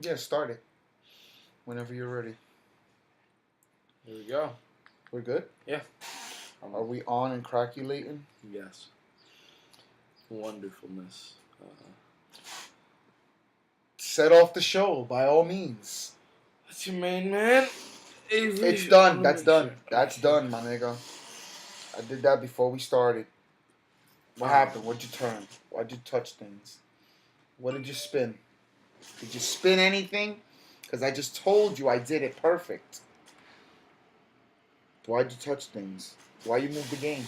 Yeah, start it. Whenever you're ready. Here we go. We're good? Yeah. Are we on and craculating? Yes. Wonderfulness. Set off the show, by all means. That's your main man. Avery. It's done. That's done. That's done, my nigga. I did that before we started. What happened? What'd you turn? Why'd you touch things? What did you spin? Did you spin anything? Because I just told you I did it perfect. Why'd you touch things? Why you move the game?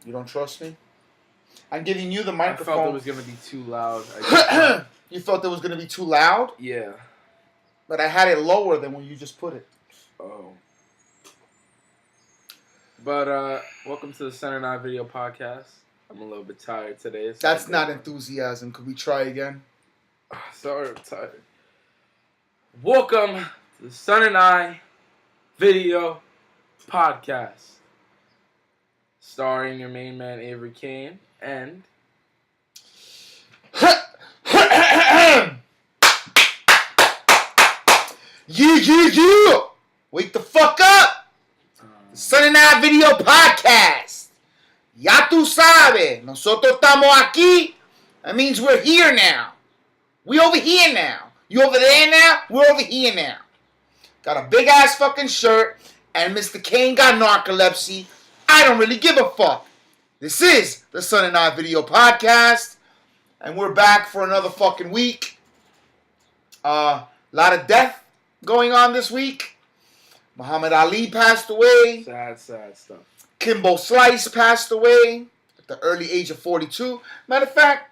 You don't trust me? I'm giving you the microphone. I felt it was going to be too loud. You thought it was going to be too loud? Yeah. But I had it lower than when you just put it. Oh. But welcome to the Center and I video podcast. I'm a little bit tired today. That's not enthusiasm. Could we try again? Sorry, I'm tired. Welcome to the Son and I video podcast. Starring your main man, Avery Cain, and... Yeah! Wake the fuck up! The Son and I video podcast. Ya tú sabes. Nosotros estamos aquí. That means we're here now. We over here now. You over there now? We're over here now. Got a big ass fucking shirt. And Mr. Cain got narcolepsy. I don't really give a fuck. This is the Son and I video podcast. And we're back for another fucking week. Lot of death going on this week. Muhammad Ali passed away. Sad stuff. Kimbo Slice passed away at the early age of 42. Matter of fact,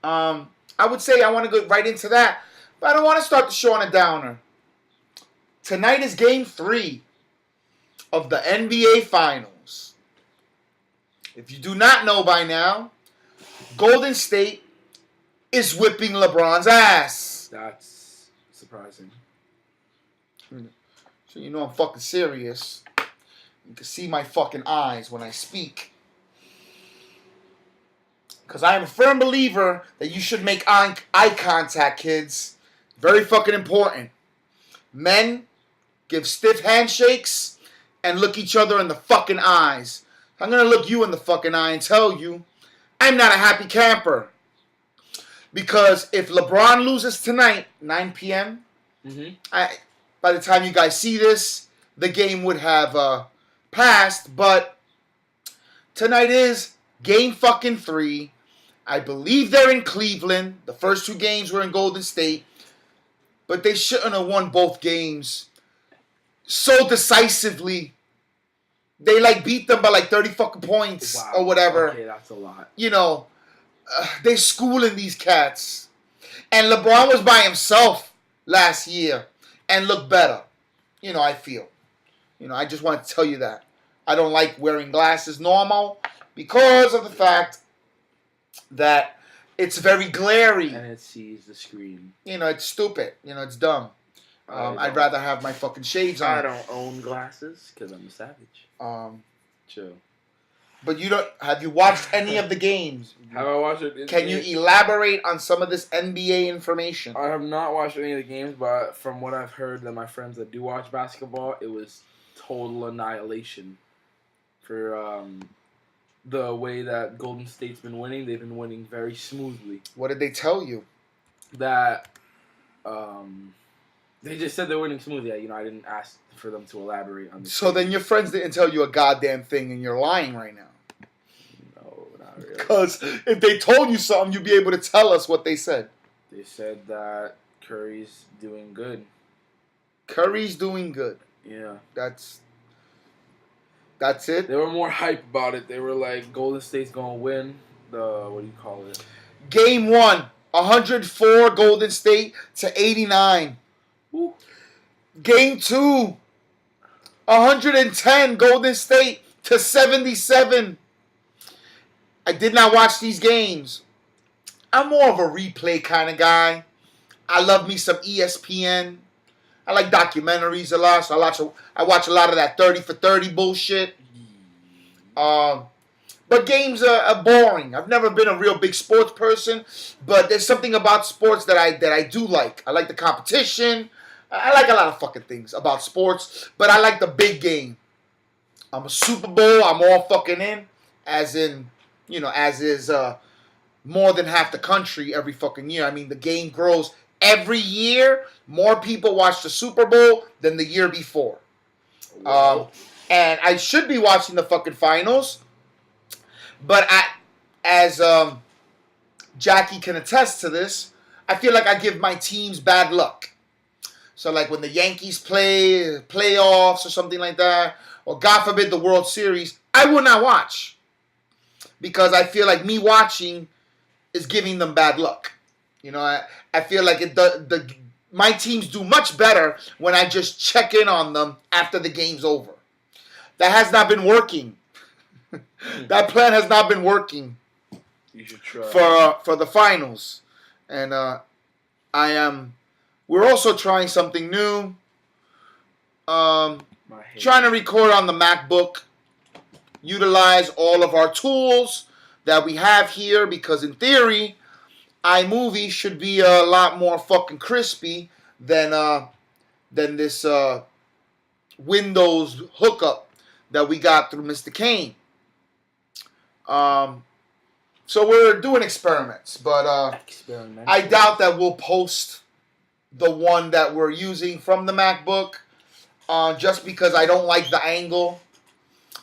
I would say I want to go right into that. But I don't want to start the show on a downer. Tonight is game 3 of the NBA Finals. If you do not know by now, Golden State is whipping LeBron's ass. That's surprising. So you know I'm fucking serious. You can see my fucking eyes when I speak. Because I am a firm believer that you should make eye contact, kids. Very fucking important. Men give stiff handshakes and look each other in the fucking eyes. I'm going to look you in the fucking eye and tell you I'm not a happy camper. Because if LeBron loses tonight, 9 p.m., by the time you guys see this, the game would have passed. But tonight is game fucking 3. I believe they're in Cleveland. The first 2 games were in Golden State. But they shouldn't have won both games so decisively. They beat them by 30 fucking points or whatever. Okay, that's a lot. You know, they're schooling these cats. And LeBron was by himself last year and looked better. You know, I feel. You know, I just want to tell you that. I don't like wearing glasses normal because of the fact that it's very glary. And it sees the screen. You know, it's stupid. You know, it's dumb. I'd rather have my fucking shades on. I don't own glasses because I'm a savage. Chill. But have you watched any of the games? Have I watched it? Can you elaborate on some of this NBA information? I have not watched any of the games, but from what I've heard that my friends that do watch basketball, it was total annihilation for the way that Golden State's been winning. They've been winning very smoothly. What did they tell you? That they just said they're winning smoothly. You know, I didn't ask for them to elaborate on this. So then your friends didn't tell you a goddamn thing and you're lying right now. No, not really. Because if they told you something, you'd be able to tell us what they said. They said that Curry's doing good. Curry's doing good. Yeah. That's it? They were more hype about it. They were like, Golden State's going to win what do you call it? Game 1, 104 Golden State to 89. Ooh. Game 2, 110 Golden State to 77. I did not watch these games. I'm more of a replay kind of guy. I love me some ESPN. I like documentaries a lot, so I watch a lot of that 30 for 30 bullshit. But games are boring. I've never been a real big sports person, but there's something about sports that I do like. I like the competition. I like a lot of fucking things about sports, but I like the big game. I'm a Super Bowl. I'm all fucking in, as in, as is more than half the country every fucking year. I mean, the game grows every year. More people watch the Super Bowl than the year before. Wow. And I should be watching the fucking finals, but as Jackie can attest to this, I feel like I give my teams bad luck. So like when the Yankees play playoffs or something like that, or God forbid the World Series, I will not watch because I feel like me watching is giving them bad luck. I feel like my teams do much better when I just check in on them after the game's over. That has not been working. That plan has not been working. You should try for the finals, and We're also trying something new. Trying to record on the MacBook. Utilize all of our tools that we have here because in theory, iMovie should be a lot more fucking crispy than this Windows hookup that we got through Mr. Cain. So we're doing experiments, but I doubt that we'll post the one that we're using from the MacBook just because I don't like the angle.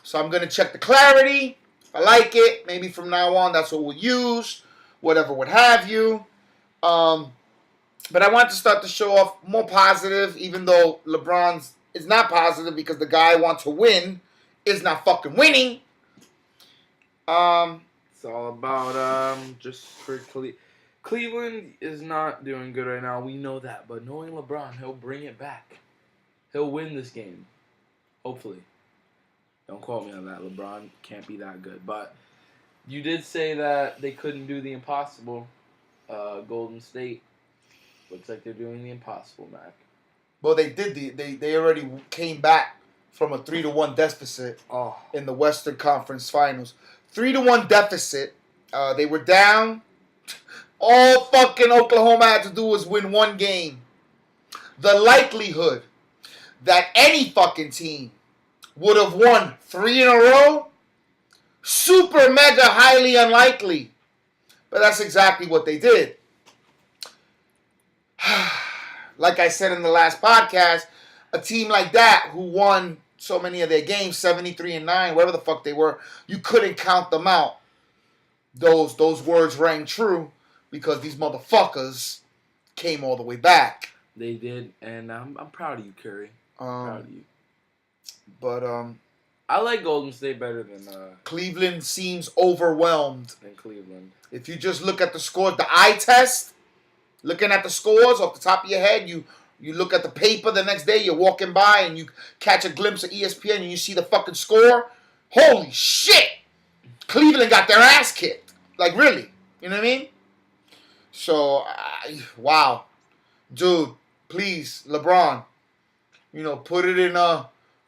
So I'm going to check the clarity. If I like it, maybe from now on that's what we'll use, whatever would have you. But I want to start the show off more positive, even though LeBron's is not positive because the guy I want to win is not fucking winning. It's all about just for Cleveland is not doing good right now. We know that, but knowing LeBron, he'll bring it back. He'll win this game, hopefully. Don't quote me on that. LeBron can't be that good, but you did say that they couldn't do the impossible. Golden State looks like they're doing the impossible, Mac. Well, they did. They already came back from a 3-1 deficit in the Western Conference Finals. 3-1 deficit. They were down. All fucking Oklahoma had to do was win one game. The likelihood that any fucking team would have won 3 in a row, super mega highly unlikely. But that's exactly what they did. Like I said in the last podcast, a team like that who won so many of their games, 73-9, whatever the fuck they were, you couldn't count them out. Those words rang true because these motherfuckers came all the way back. They did, and I'm proud of you, Curry. Proud of you. But I like Golden State better than Cleveland seems overwhelmed. Than Cleveland. If you just look at the scores, the eye test, looking at the scores off the top of your head, you look at the paper the next day, you're walking by and you catch a glimpse of ESPN and you see the fucking score. Holy shit! Cleveland got their ass kicked. Like, really. You know what I mean? So, wow. Dude, please, LeBron, put it in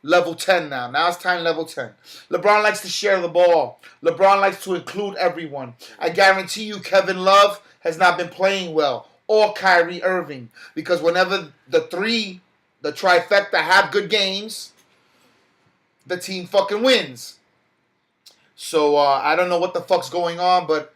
level 10 now. Now it's time level 10. LeBron likes to share the ball. LeBron likes to include everyone. I guarantee you Kevin Love has not been playing well. Or Kyrie Irving. Because whenever the trifecta have good games, the team fucking wins. So I don't know what the fuck's going on, but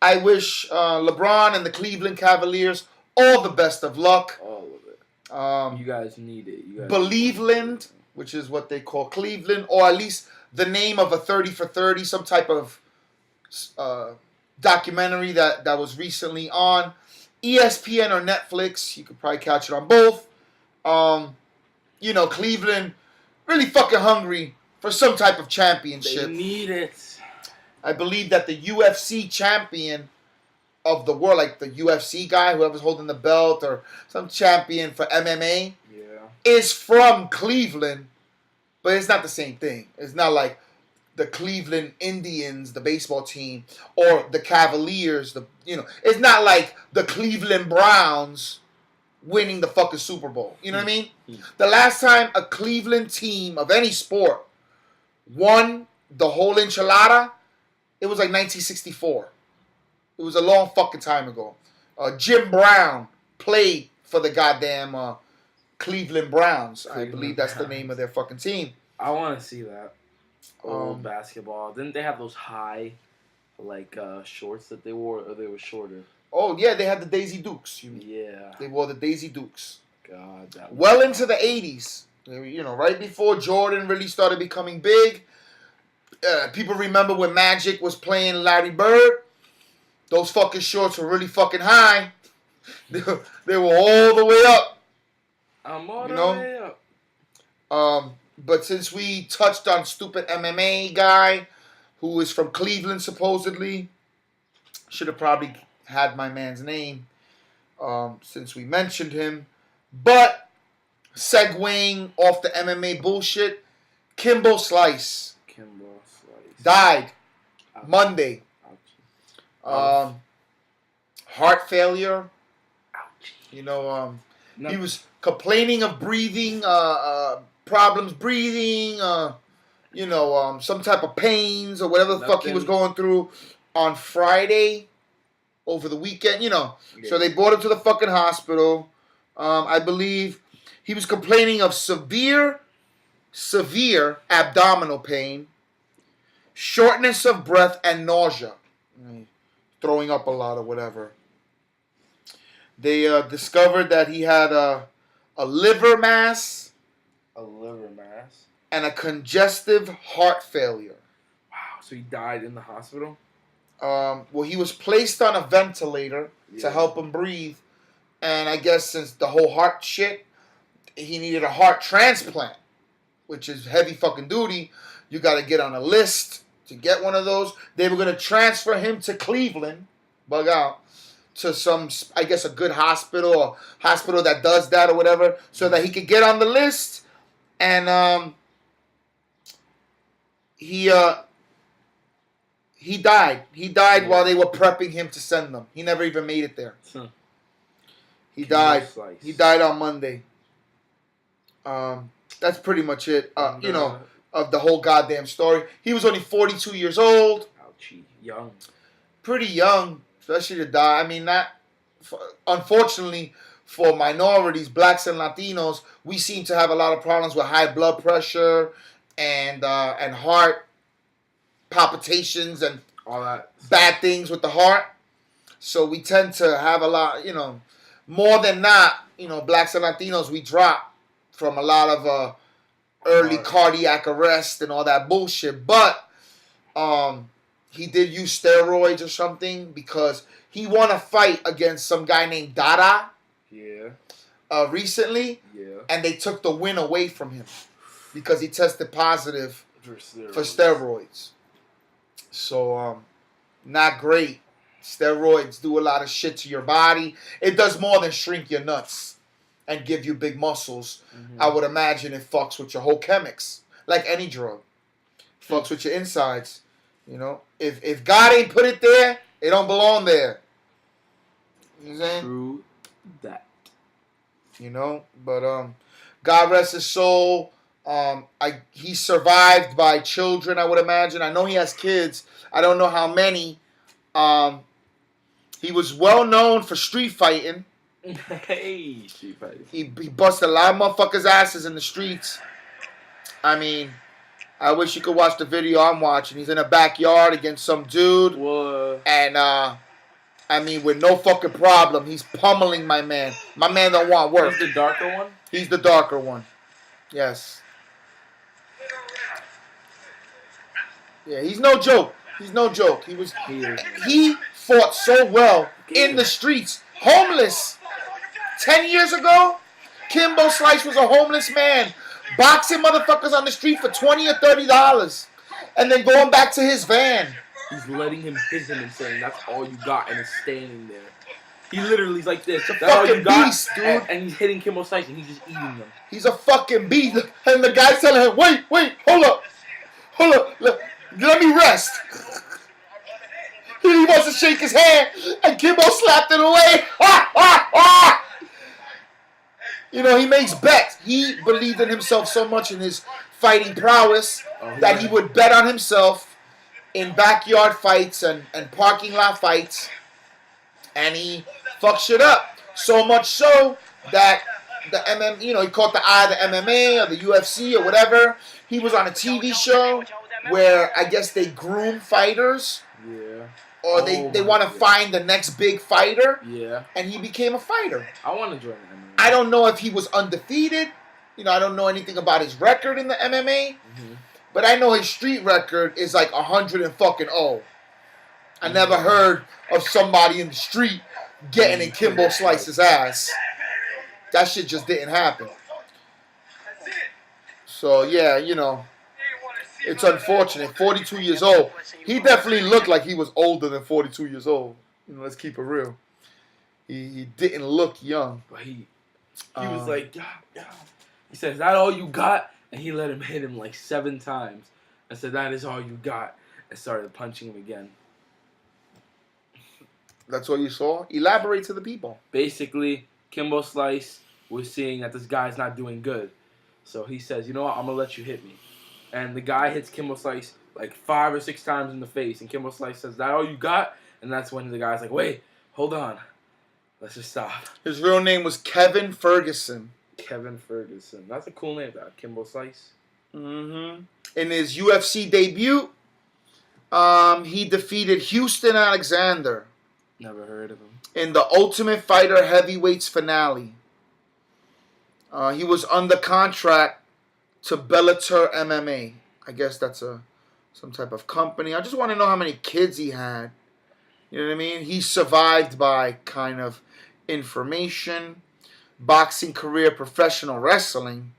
I wish LeBron and the Cleveland Cavaliers all the best of luck. All of it. You guys need it. Believeland, which is what they call Cleveland, or at least the name of a 30 for 30, some type of documentary that was recently on ESPN or Netflix. You could probably catch it on both. Cleveland really fucking hungry for some type of championship. They need it. I believe that the UFC champion of the world, like the UFC guy, whoever's holding the belt, or some champion for MMA, is from Cleveland, but it's not the same thing. It's not like the Cleveland Indians, the baseball team, or the Cavaliers. It's not like the Cleveland Browns winning the fucking Super Bowl. You know what I mean? The last time a Cleveland team of any sport won the whole enchilada It was like 1964. It was a long fucking time ago. Jim Brown played for the goddamn Cleveland Browns. I believe that's the name of their fucking team. I want to see that. Old basketball. Didn't they have those high, shorts that they wore, or they were shorter? Oh, yeah, they had the Daisy Dukes. Yeah. They wore the Daisy Dukes. God, that was well into the 80s. You know, right before Jordan really started becoming big. People remember when Magic was playing Larry Bird. Those fucking shorts were really fucking high. They were all the way up. I'm all the way up. But since we touched on stupid MMA guy who is from Cleveland supposedly, should have probably had my man's name since we mentioned him. But segueing off the MMA bullshit, Kimbo Slice died Monday. Heart failure. You know, he was complaining of breathing, problems breathing, some type of pains or whatever the fuck he was going through on Friday over the weekend, Yeah. So they brought him to the fucking hospital. I believe he was complaining of severe abdominal pain, shortness of breath, and nausea. Throwing up a lot or whatever. They discovered that he had a liver mass. A liver mass? And a congestive heart failure. Wow, so he died in the hospital? Well, he was placed on a ventilator to help him breathe. And I guess since the whole heart shit, he needed a heart transplant, which is heavy fucking duty. You got to get on a list to get one of those. They were going to transfer him to Cleveland, bug out, to some, I guess, a good hospital or hospital that does that or whatever, so that he could get on the list. And he died. He died while they were prepping him to send them. He never even made it there. He died. He died on Monday. That's pretty much it. Of the whole goddamn story. He was only 42 years old. Ouchie, young. Pretty young, especially to die. I mean, unfortunately for minorities, blacks and Latinos, we seem to have a lot of problems with high blood pressure and heart palpitations and all that bad things with the heart. So we tend to have a lot, more than not, blacks and Latinos, we drop from a lot of early cardiac arrest and all that bullshit. But he did use steroids or something because he won a fight against some guy named Dada. Yeah. Recently. Yeah. And they took the win away from him because he tested positive for steroids. So, not great. Steroids do a lot of shit to your body. It does more than shrink your nuts and give you big muscles. I would imagine it fucks with your whole chemics, like any drug. Fucks with your insides. If God ain't put it there, it don't belong there. You know what I'm saying? True that. But God rest his soul. He survived by children, I would imagine. I know he has kids. I don't know how many. He was well known for street fighting. Hey, street fighting. He busted a lot of motherfuckers' asses in the streets. I mean, I wish you could watch the video I'm watching. He's in a backyard against some dude. What? And, with no fucking problem, he's pummeling my man. My man don't want work. He's the darker one? He's the darker one. Yes. Yeah, he's no joke. He's no joke. He fought so well in the streets. Homeless. 10 years ago, Kimbo Slice was a homeless man. Boxing motherfuckers on the street for $20 or $30. And then going back to his van. He's letting him hit him and saying, that's all you got, and is standing there. He literally is like this. That's all you got, beast, dude. And he's hitting Kimbo Slice, and he's just eating them. He's a fucking beast. And the guy's telling him, wait, hold up. Let me rest. He wants to shake his hand, and Kimbo slapped it away. He makes bets. He believed in himself so much in his fighting prowess that he would bet on himself in backyard fights and parking lot fights, and he fucked shit up. So much so that he caught the eye of the MMA or the UFC or whatever. He was on a TV show where I guess they groom fighters. Yeah. Or they want to find the next big fighter. Yeah. And he became a fighter. I want to join the MMA. I don't know if he was undefeated. I don't know anything about his record in the MMA. Mm-hmm. But I know his street record is like 100 and fucking 0. I never heard of somebody in the street getting in Kimbo Slice's ass. That shit just didn't happen. So, yeah, it's unfortunate. 42 years old. He definitely looked like he was older than 42 years old. Let's keep it real. He didn't look young. But he was like, yeah. He said, "Is that all you got?" And he let him hit him like 7 times. I said, "That is all you got." And started punching him again. That's what you saw? Elaborate to the people. Basically, Kimbo Slice was seeing that this guy's not doing good. So he says, "You know what? I'm going to let you hit me." And the guy hits Kimbo Slice like 5 or 6 times in the face. And Kimbo Slice says, "Is that all you got?" And that's when the guy's like, "Wait, hold on. Let's just stop." His real name was Kevin Ferguson. Kevin Ferguson. That's a cool name, that Kimbo Slice. Mm-hmm. In his UFC debut, he defeated Houston Alexander. Never heard of him. In the Ultimate Fighter Heavyweights finale. He was under contract to Bellator MMA. I guess that's some type of company. I just want to know how many kids he had. You know what I mean? He survived by kind of information, boxing career, professional wrestling.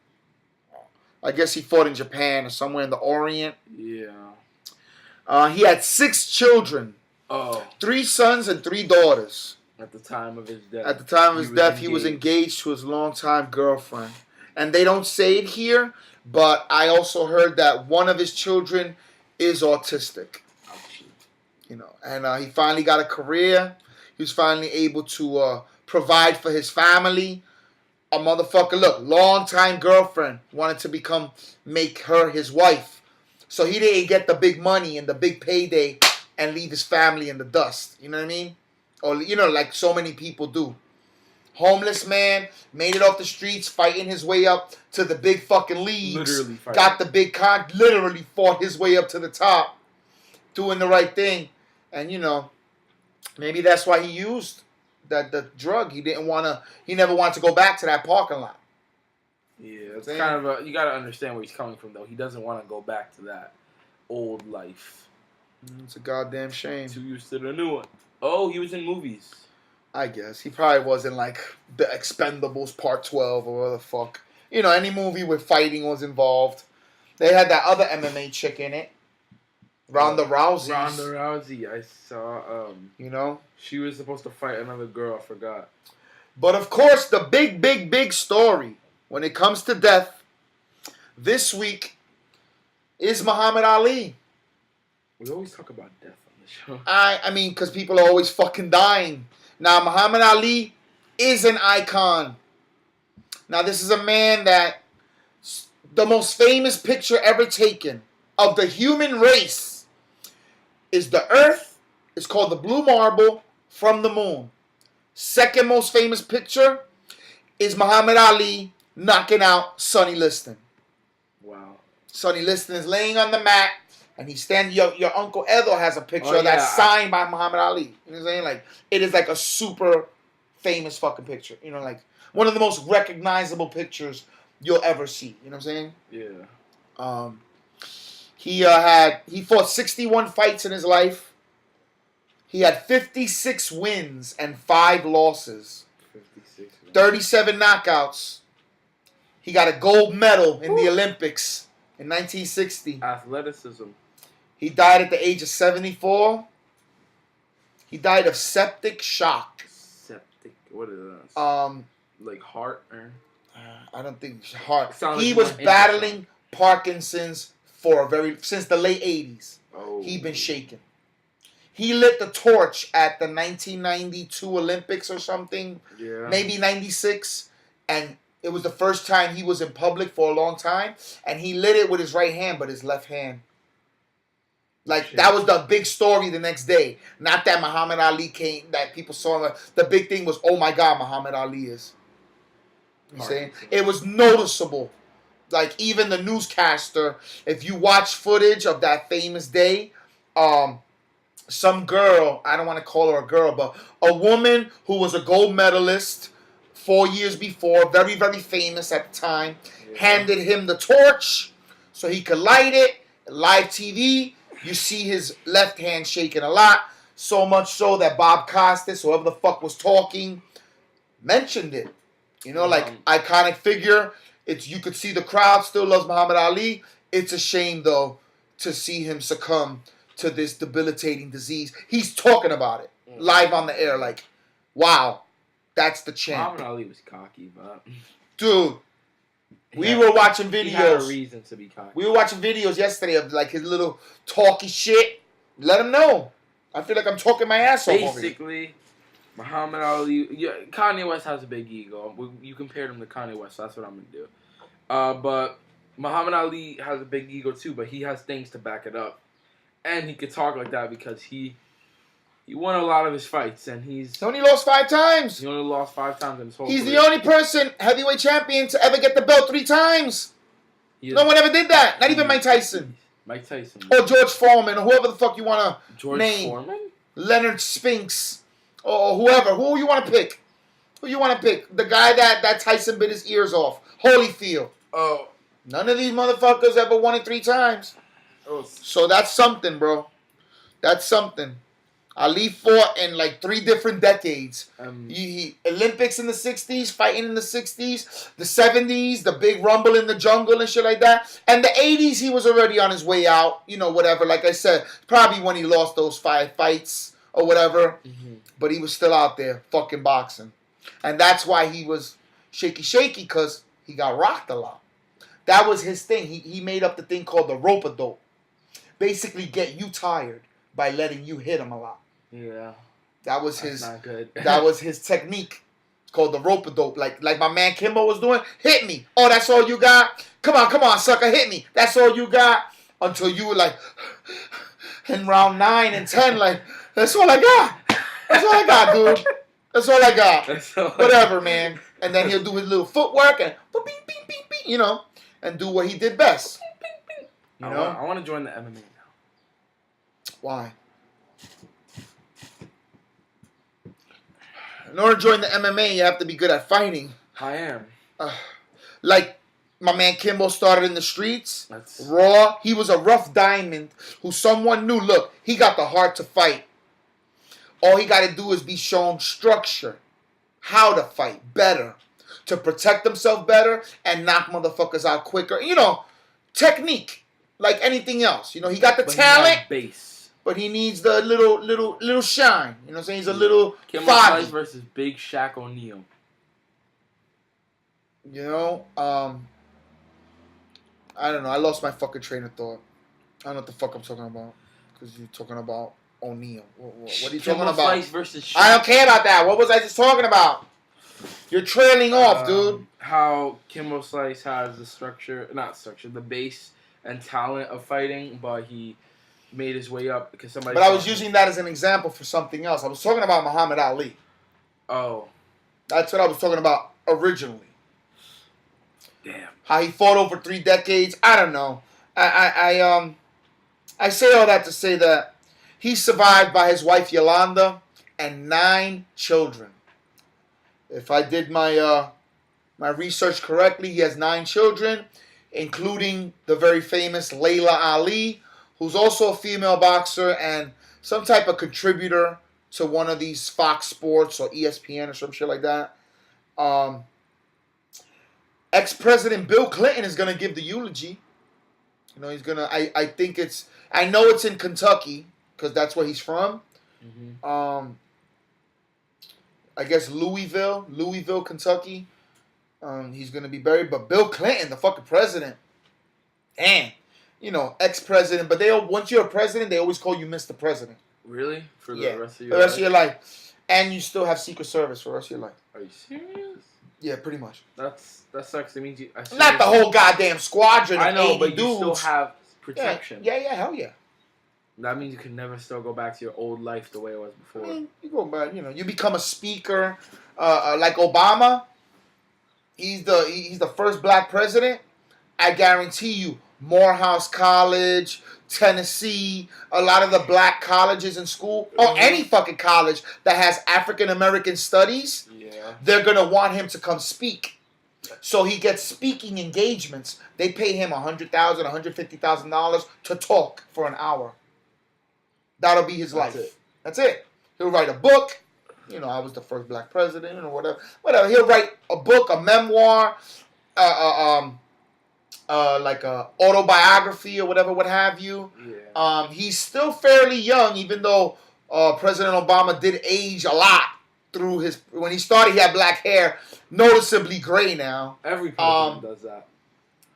I guess he fought in Japan or somewhere in the Orient. Yeah. He had 6 children. Oh. 3 sons and 3 daughters. At the time of his death. At the time of his death, he was engaged to his longtime girlfriend. And they don't say it here, but I also heard that one of his children is autistic. And he finally got a career. He was finally able to provide for his family. A motherfucker, look, longtime girlfriend wanted to make her his wife. So he didn't get the big money and the big payday and leave his family in the dust. You know what I mean? Or, like so many people do. Homeless man, made it off the streets, fighting his way up to the big fucking leagues. Literally fighting. Got the big literally fought his way up to the top. Doing the right thing. And, maybe that's why he used the drug. He never wanted to go back to that parking lot. Yeah, it's kind of you got to understand where he's coming from, though. He doesn't want to go back to that old life. It's a goddamn shame. Too used to the new one. Oh, he was in movies. I guess. He probably was in, like, The Expendables Part 12 or whatever the fuck. Any movie where fighting was involved. They had that other MMA chick in it. Ronda Rousey. Ronda Rousey. I saw, she was supposed to fight another girl. I forgot. But, of course, the big, big, big story when it comes to death this week is Muhammad Ali. We always talk about death on the show. I mean, because people are always fucking dying. Now, Muhammad Ali is an icon. Now, this is a man that the most famous picture ever taken of the human race is the Earth. It's called the Blue Marble from the Moon. Second most famous picture is Muhammad Ali knocking out Sonny Liston. Wow. Sonny Liston is laying on the mat. And he's standing. Your Uncle Edo has a picture that's signed by Muhammad Ali. You know what I'm saying? Like, it is like a super famous fucking picture. Like one of the most recognizable pictures you'll ever see. You know what I'm saying? Yeah. He fought 61 fights in his life. He had 56 wins and 5 losses. 56. 37 knockouts. He got a gold medal in the Olympics in 1960. Athleticism. He died at the age of 74. He died of septic shock. Septic. What is that? Like heart or? I don't think heart. He was battling Parkinson's since the late 80s. Oh. He'd been shaken. He lit the torch at the 1992 Olympics or something. Yeah. Maybe 96. And it was the first time he was in public for a long time. And he lit it with his right hand, but his left hand Like, Shit. that was the big story the next day. Not that Muhammad Ali came, that people saw him. The big thing was, oh my God, Muhammad Ali is. You saying? It was noticeable. Like, even the newscaster, if you watch footage of that famous day, some girl, I don't want to call her a girl, but a woman who was a gold medalist 4 years before, very, very famous at the time, handed him the torch so he could light it. Live TV, you see his left hand shaking a lot. So much so that Bob Costas, whoever the fuck was talking, mentioned it. You know, like, iconic figure. It's, you could see the crowd still loves Muhammad Ali. It's a shame, though, to see him succumb to this debilitating disease. He's talking about it live on the air. Like, wow, that's the champ. Muhammad Ali was cocky, but dude, we were watching videos. He had a reason to be cocky. We were watching videos yesterday of like his little talky shit. Let him know. I feel like I'm talking my ass off. Basically, Muhammad Ali. Yeah, Kanye West has a big ego. You compared him to Kanye West, so that's what I'm gonna do. But Muhammad Ali has a big ego too, but he has things to back it up, and he could talk like that because he won a lot of his fights, and he only lost 5 times. He only lost 5 times in his whole He's career. the only person, heavyweight champion, to ever get the belt 3 times. No one ever did that. Not even Mike Tyson. Mike Tyson. Or George Foreman, or whoever the fuck you want to name. George Foreman? Leonard Spinks. Or whoever. Who you want to pick? Who you want to pick? The guy that Tyson bit his ears off. Holyfield. Oh. None of these motherfuckers ever won it 3 times. Oh. So that's something, bro. That's something. Ali fought in like 3 different decades. He Olympics in the 60s, fighting in the 60s, the 70s, the big rumble in the jungle and shit like that. And the 80s, he was already on his way out. You know, whatever. Like I said, probably when he lost those 5 fights or whatever. Mm-hmm. But he was still out there fucking boxing. And that's why he was shaky, because he got rocked a lot. That was his thing. He made up the thing called the rope-a-dope. Basically get you tired by letting you hit him a lot. Yeah. That was his. Not good. That was his technique. It's called the rope-a-dope. Like my man Kimbo was doing. Hit me. Oh, that's all you got? Come on, sucker, hit me. That's all you got? Until you were like, in round 9 and 10, like, that's all I got. That's all I got, dude. That's all I got. Whatever, man. And then he'll do his little footwork and you know, and do what he did best. You know? I want to join the MMA now. Why? In order to join the MMA, you have to be good at fighting. I am. Like my man Kimbo started in the streets. Raw. He was a rough diamond who someone knew, look, he got the heart to fight. All he got to do is be shown structure. How to fight better. To protect himself better and knock motherfuckers out quicker. You know, technique. Like anything else. You know, he got the talent. Base. But he needs the little shine. You know what I'm saying? He's a little Kimbo Slice versus Big Shaq O'Neal. You know, I don't know. I lost my fucking train of thought. I don't know what the fuck I'm talking about. Because you're talking about O'Neal. What are you talking about? Slice versus Shaq. I don't care about that. What was I just talking about? You're trailing off, dude. How Kimbo Slice has the base and talent of fighting, but he made his way up because somebody. But I was using that as an example for something else. I was talking about Muhammad Ali. Oh. That's what I was talking about originally. Damn. How he fought over 3 decades. I don't know. I say all that to say that he's survived by his wife Yolanda and 9 children. If I did my my research correctly, he has 9 children, including the very famous Layla Ali, who's also a female boxer and some type of contributor to one of these Fox Sports or ESPN or some shit like that. Ex-President Bill Clinton is going to give the eulogy. You know, he's going to, I know it's in Kentucky because that's where he's from. Mm-hmm. I guess Louisville, Kentucky. He's going to be buried. But Bill Clinton, the fucking president, damn. You know, ex-president, but once you're a president, they always call you Mr. President. Really? For the rest of your life? The rest of your life. And you still have Secret Service for the rest of your life. Are you serious? Yeah, pretty much. That sucks. It means you... Not the whole goddamn squadron of 80 but dudes. You still have protection. Yeah, hell yeah. That means you can never still go back to your old life the way it was I before. mean, you go back, you become a speaker, like Obama. He's the first black president. I guarantee you, Morehouse College, Tennessee, a lot of the black colleges in school, or any fucking college that has African American studies, they're gonna want him to come speak. So he gets speaking engagements. They pay him $100,000, $150,000 to talk for an hour. That'll be his life. That's it. He'll write a book. I was the first black president, or whatever. Whatever. He'll write a book, a memoir, like a autobiography or whatever, what have you. Yeah. He's still fairly young, even though President Obama did age a lot through his. When he started, he had black hair, noticeably gray now. Every president does that.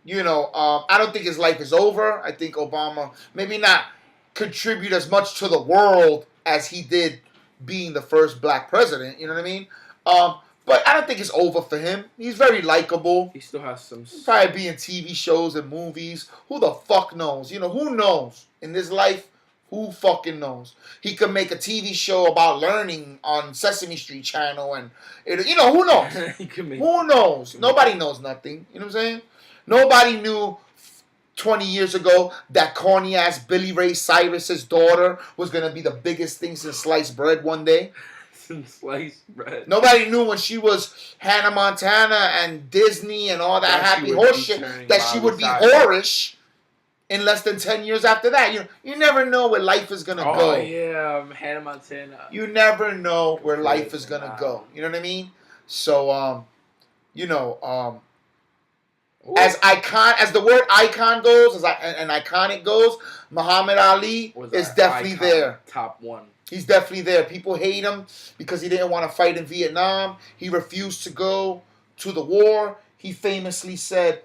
I don't think his life is over. I think Obama maybe not contribute as much to the world as he did being the first black president. You know what I mean? But I don't think it's over for him. He's very likable. He still has some. He'll probably be in TV shows and movies. Who the fuck knows? Who knows? In this life, who fucking knows? He could make a TV show about learning on Sesame Street Channel, and who knows? Who knows? Nobody knows nothing. You know what I'm saying? Nobody knew 20 years ago that corny ass Billy Ray Cyrus's daughter was gonna be the biggest thing since sliced bread one day. Sliced bread. Nobody knew when she was Hannah Montana and Disney and all that happy horse shit that she would be whorish in less than 10 years after that. You never know where life is gonna go. Oh yeah, Hannah Montana. You never know where life is gonna go. You know what I mean? So as the word icon goes, an iconic goes, Muhammad Ali is definitely there. Top one. He's definitely there. People hate him because he didn't want to fight in Vietnam. He refused to go to the war. He famously said,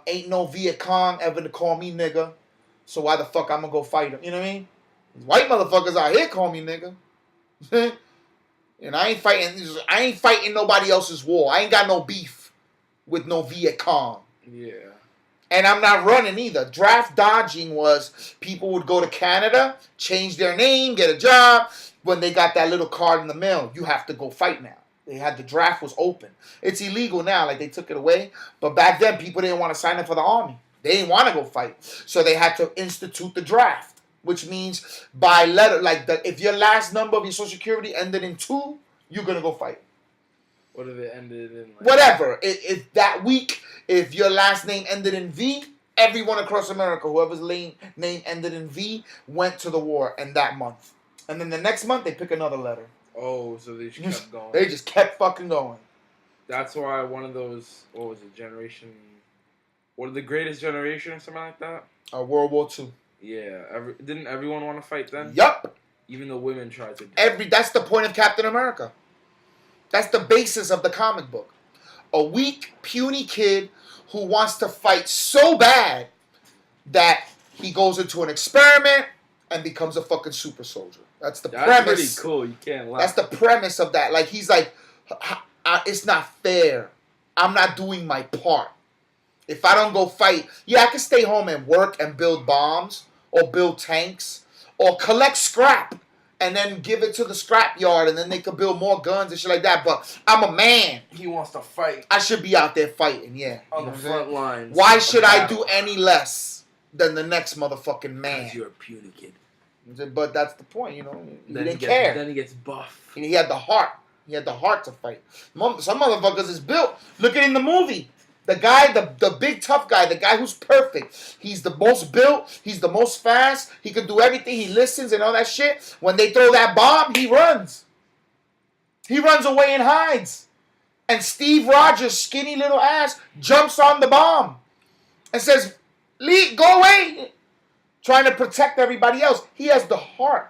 ain't no Viet Cong ever to call me nigga, so why the fuck I'm gonna go fight him? You know what I mean? White motherfuckers out here call me nigga. And I ain't fighting nobody else's war. I ain't got no beef with no Viet Cong. Yeah. And I'm not running either. Draft dodging was people would go to Canada, change their name, get a job. When they got that little card in the mail, you have to go fight now. The draft was open. It's illegal now, like they took it away. But back then, people didn't want to sign up for the army. They didn't want to go fight. So they had to institute the draft, which means by letter, if your last number of your social security ended in 2, you're going to go fight. What if it ended in whatever. If that week, if your last name ended in V, everyone across America, whoever's name ended in V, went to the war in that month. And then the next month, they pick another letter. Oh, so they just kept going. They just kept fucking going. That's why one of those, what the greatest generation or something like that? World War II. Yeah. Didn't everyone want to fight then? Yup. Even the women tried to. That's the point of Captain America. That's the basis of the comic book. A weak, puny kid who wants to fight so bad that he goes into an experiment and becomes a fucking super soldier. That's premise. That's pretty cool. You can't lie. That's the premise of that. He's like, it's not fair. I'm not doing my part. If I don't go fight, I can stay home and work and build bombs or build tanks or collect scrap and then give it to the scrap yard, and then they could build more guns and shit like that. But I'm a man. He wants to fight. I should be out there fighting, yeah. On the front lines. Why should I do any less than the next motherfucking man? Because you're a puny kid. But that's the point, He didn't care. Then he gets buff. He had the heart. He had the heart to fight. Some motherfuckers is built. Look at it in the movie. The guy, the big tough guy, the guy who's perfect. He's the most built. He's the most fast. He can do everything. He listens and all that shit. When they throw that bomb, he runs. He runs away and hides. And Steve Rogers' skinny little ass jumps on the bomb and says, "Lee, go away." Trying to protect everybody else. He has the heart.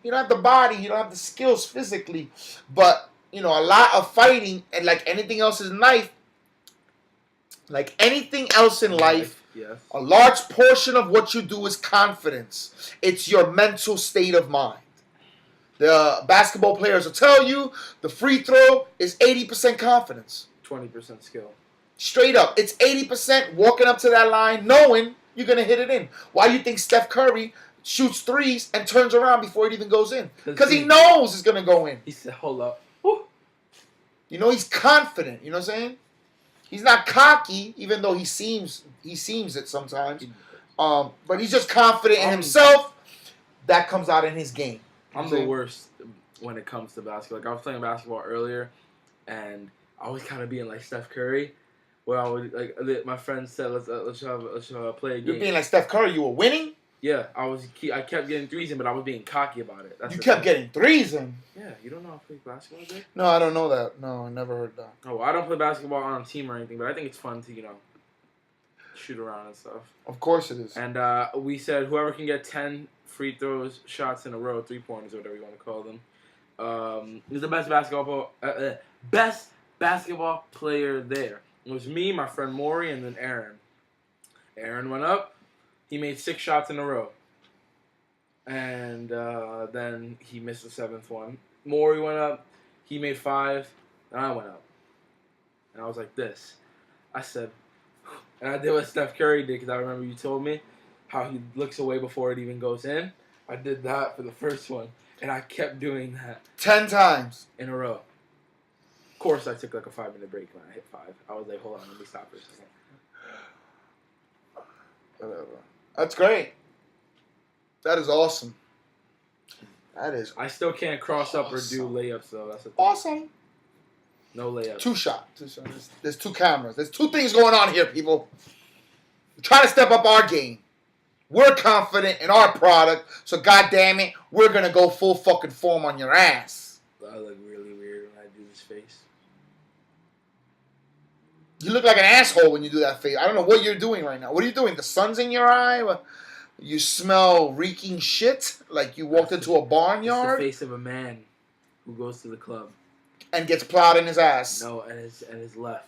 You don't have the body. You don't have the skills physically. But, a lot of fighting, and like anything else in life, yes. A large portion of what you do is confidence. It's your mental state of mind. The basketball players will tell you the free throw is 80% confidence. 20% skill. Straight up. It's 80% walking up to that line knowing you're going to hit it in. Why do you think Steph Curry shoots threes, and turns around before it even goes in. Because he knows it's going to go in. He said, hold up. Woo. You know, he's confident. You know what I'm saying? He's not cocky, even though he seems it sometimes. But he's just confident in himself. That comes out in his game. I'm the worst when it comes to basketball. Like, I was playing basketball earlier, and I was kind of being like Steph Curry, where I would like my friends said, let's play a game. You're being like Steph Curry. You were winning. Yeah, I kept getting threes in, but I was being cocky about it. You kept getting threes in. Yeah, you don't know how to play basketball, dude? No, I don't know that. No, I never heard that. Oh, well, I don't play basketball on a team or anything, but I think it's fun to shoot around and stuff. Of course it is. And we said whoever can get 10 free throws, shots in a row, 3-pointers, or whatever you want to call them, is the best basketball player there. It was me, my friend Maury, and then Aaron. Aaron went up. He made 6 shots in a row. And then he missed the 7th one. Maury went up. He made 5. And I went up. And I was like this. I said, and I did what Steph Curry did because I remember you told me how he looks away before it even goes in. I did that for the first one. And I kept doing that. 10 times. In a row. Of course, I took like a 5-minute break when I hit 5. I was like, hold on, let me stop for a second. Whatever. That's great. That is awesome. That is. I still can't cross up or do layups though. That's the thing. Awesome. No layups. 2 shots. There's 2 cameras. There's 2 things going on here, people. We're trying to step up our game. We're confident in our product, so goddamn it, we're gonna go full fucking form on your ass. I look really weird when I do this face. You look like an asshole when you do that face. I don't know what you're doing right now. What are you doing? The sun's in your eye? You smell reeking shit like you walked into a barnyard? It's the face of a man who goes to the club. And gets plowed in his ass. No, and his left.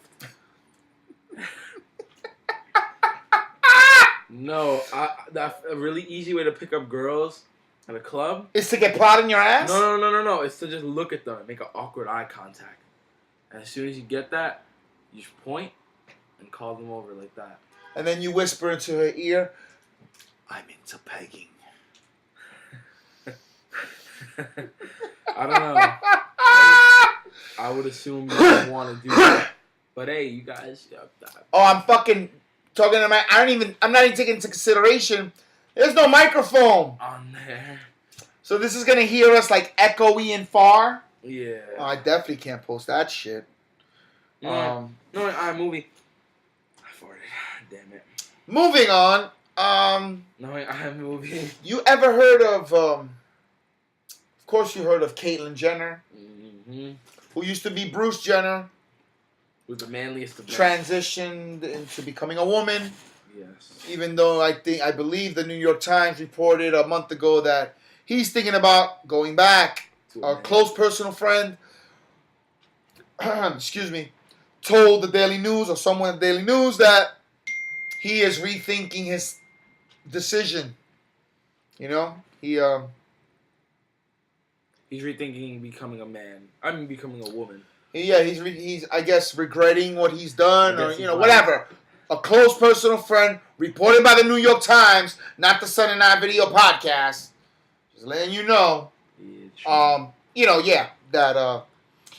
No, that's a really easy way to pick up girls at a club. Is to get plowed in your ass? No. It's to just look at them and make an awkward eye contact. And as soon as you get that, you just point and call them over like that. And then you whisper into her ear, I'm into pegging. I don't know. I would assume you don't want to do that. But hey, you guys. Oh, I'm fucking talking to my. I'm not even taking into consideration. There's no microphone on there. So this is gonna hear us like echoey and far. Yeah. Oh, I definitely can't post that shit. No, iMovie. I farted. Damn it. Moving on. No, iMovie. You ever heard of course you heard of Caitlyn Jenner, who used to be Bruce Jenner, who's the manliest of men. Transitioned into becoming a woman. Yes. Even though I believe the New York Times reported a month ago that he's thinking about going back. A close personal friend, excuse me, told the Daily News or someone at the Daily News that he is rethinking his decision. You know, he's rethinking becoming a man. Becoming a woman. Yeah, he's I guess regretting what he's done or whatever. A close personal friend reported by the New York Times, not the Sun and I Video podcast. Just letting you know. Yeah, that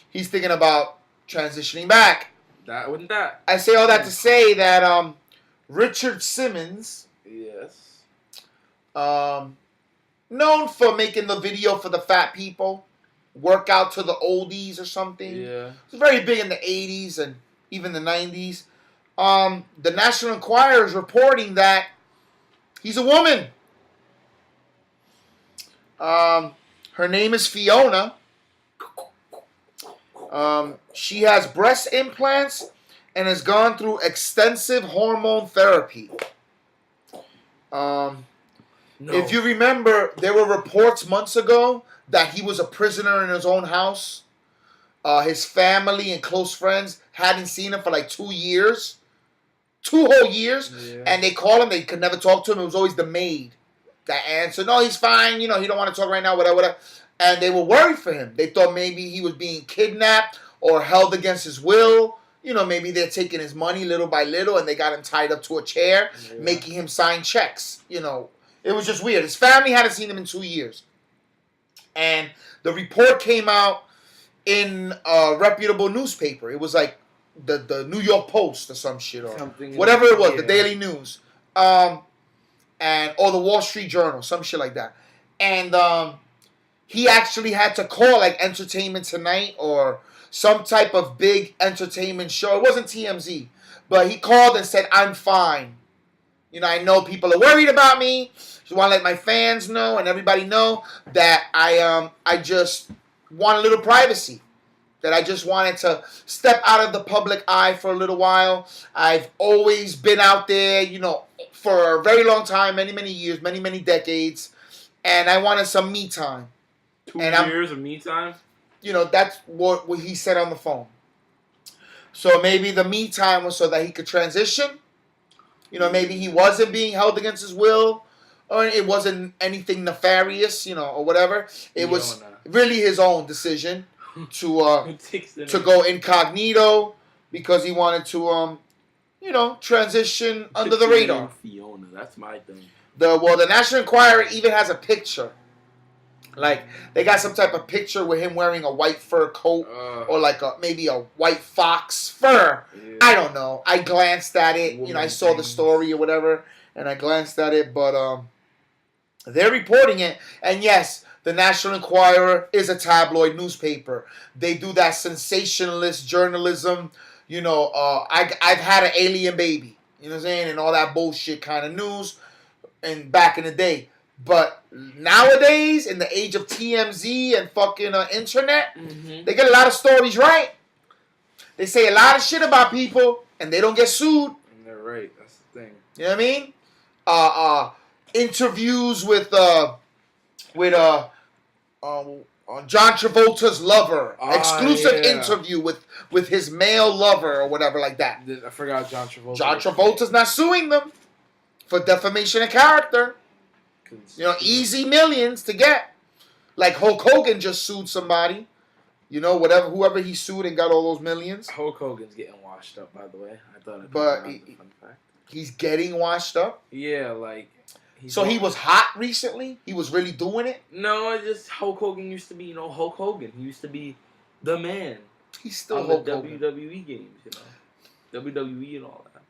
he's thinking about transitioning back. I say all that to say that Richard Simmons, yes, known for making the video for the fat people, work out to the oldies or something. Yeah, it's very big in the 80s and even the 90s. The National Enquirer is reporting that he's a woman. Her name is Fiona. She has breast implants and has gone through extensive hormone therapy. If you remember, there were reports months ago that he was a prisoner in his own house. His family and close friends hadn't seen him for like 2 years. 2 whole years. Yeah. And they called him. They could never talk to him. It was always the maid that answered. No, he's fine. He don't want to talk right now, whatever. And they were worried for him. They thought maybe he was being kidnapped or held against his will. Maybe they're taking his money little by little and they got him tied up to a chair, making him sign checks, It was just weird. His family hadn't seen him in 2 years. And the report came out in a reputable newspaper. It was like the New York Post or some shit, or Something whatever it was, yeah. the Daily News, or the Wall Street Journal, some shit like that. And he actually had to call like Entertainment Tonight or some type of big entertainment show. It wasn't TMZ, but he called and said, "I'm fine. You know, I know people are worried about me. Just want to let my fans know and everybody know that I just want a little privacy. That I just wanted to step out of the public eye for a little while. I've always been out there, you know, for a very long time, many, many years, many, many decades. And I wanted some me time." 2 years of me time? You know, that's what he said on the phone. So maybe the me time was so that he could transition. You know, maybe he wasn't being held against his will, or it wasn't anything nefarious, you know, or whatever. It was really his own decision to go incognito because he wanted to, you know, transition under the radar. Fiona, that's my thing. The National Enquirer even has a picture. Like, they got some type of picture with him wearing a white fur coat or like maybe a white fox fur. Yeah. I don't know. I glanced at it. You know, I saw the story or whatever, and I glanced at it. But they're reporting it. And yes, the National Enquirer is a tabloid newspaper. They do that sensationalist journalism. You know, I've had an alien baby. You know what I'm saying? And all that bullshit kind of news. And back in the day. But nowadays, in the age of TMZ and fucking internet, they get a lot of stories right. They say a lot of shit about people, and they don't get sued. And they're right. That's the thing. You know what I mean? Interviews with John Travolta's lover. Exclusive interview with his male lover or whatever like that. I forgot John Travolta. John Travolta's not suing them for defamation of character. You know, easy millions to get. Like Hulk Hogan just sued somebody. You know, whoever he sued and got all those millions. Hulk Hogan's getting washed up, by the way. I thought I'd but fun fact. He's getting washed up? Yeah, like... So he was hot recently? He was really doing it? No, it's just Hulk Hogan used to be, you know, Hulk Hogan. He used to be the man. He's still on Hulk the Hogan. WWE games, you know. WWE and all that.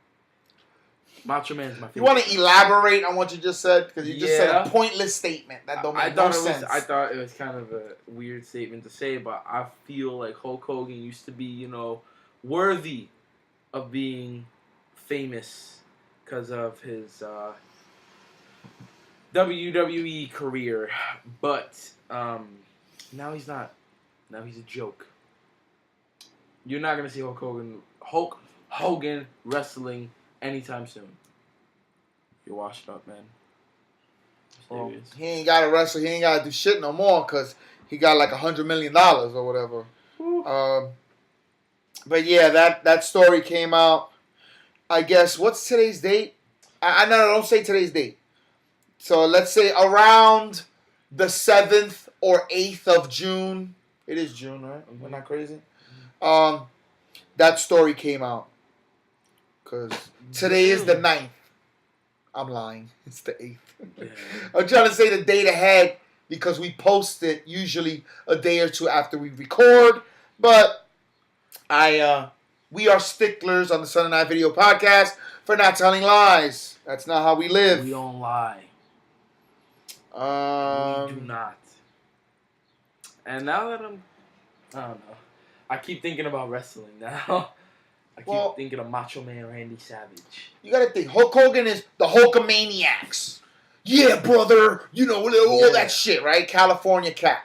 Macho Man's my favorite. You want to elaborate on what you just said? Because you just said a pointless statement that don't make no sense. I thought it was kind of a weird statement to say, but I feel like Hulk Hogan used to be, you know, worthy of being famous because of his WWE career. But now he's not. Now he's a joke. You're not going to see Hulk Hogan wrestling anytime soon. You're washed up, man. Well, he ain't got to wrestle. He ain't got to do shit no more because he got like $100 million or whatever. But yeah, that story came out. I guess, what's today's date? No, don't say today's date. So let's say around the 7th or 8th of June. It is June, right? We're not crazy. That story came out. Because today is the 9th. I'm lying. It's the 8th. Yeah. I'm trying to say the date ahead because we post it usually a day or two after we record. But we are sticklers on the Sunday Night Video Podcast for not telling lies. That's not how we live. We don't lie. We do not. And now that I don't know. I keep thinking about wrestling now. I keep thinking of Macho Man Randy Savage. You gotta think, Hulk Hogan is the Hulkamaniacs. Yeah, brother. You know, all that shit, right? California Cat.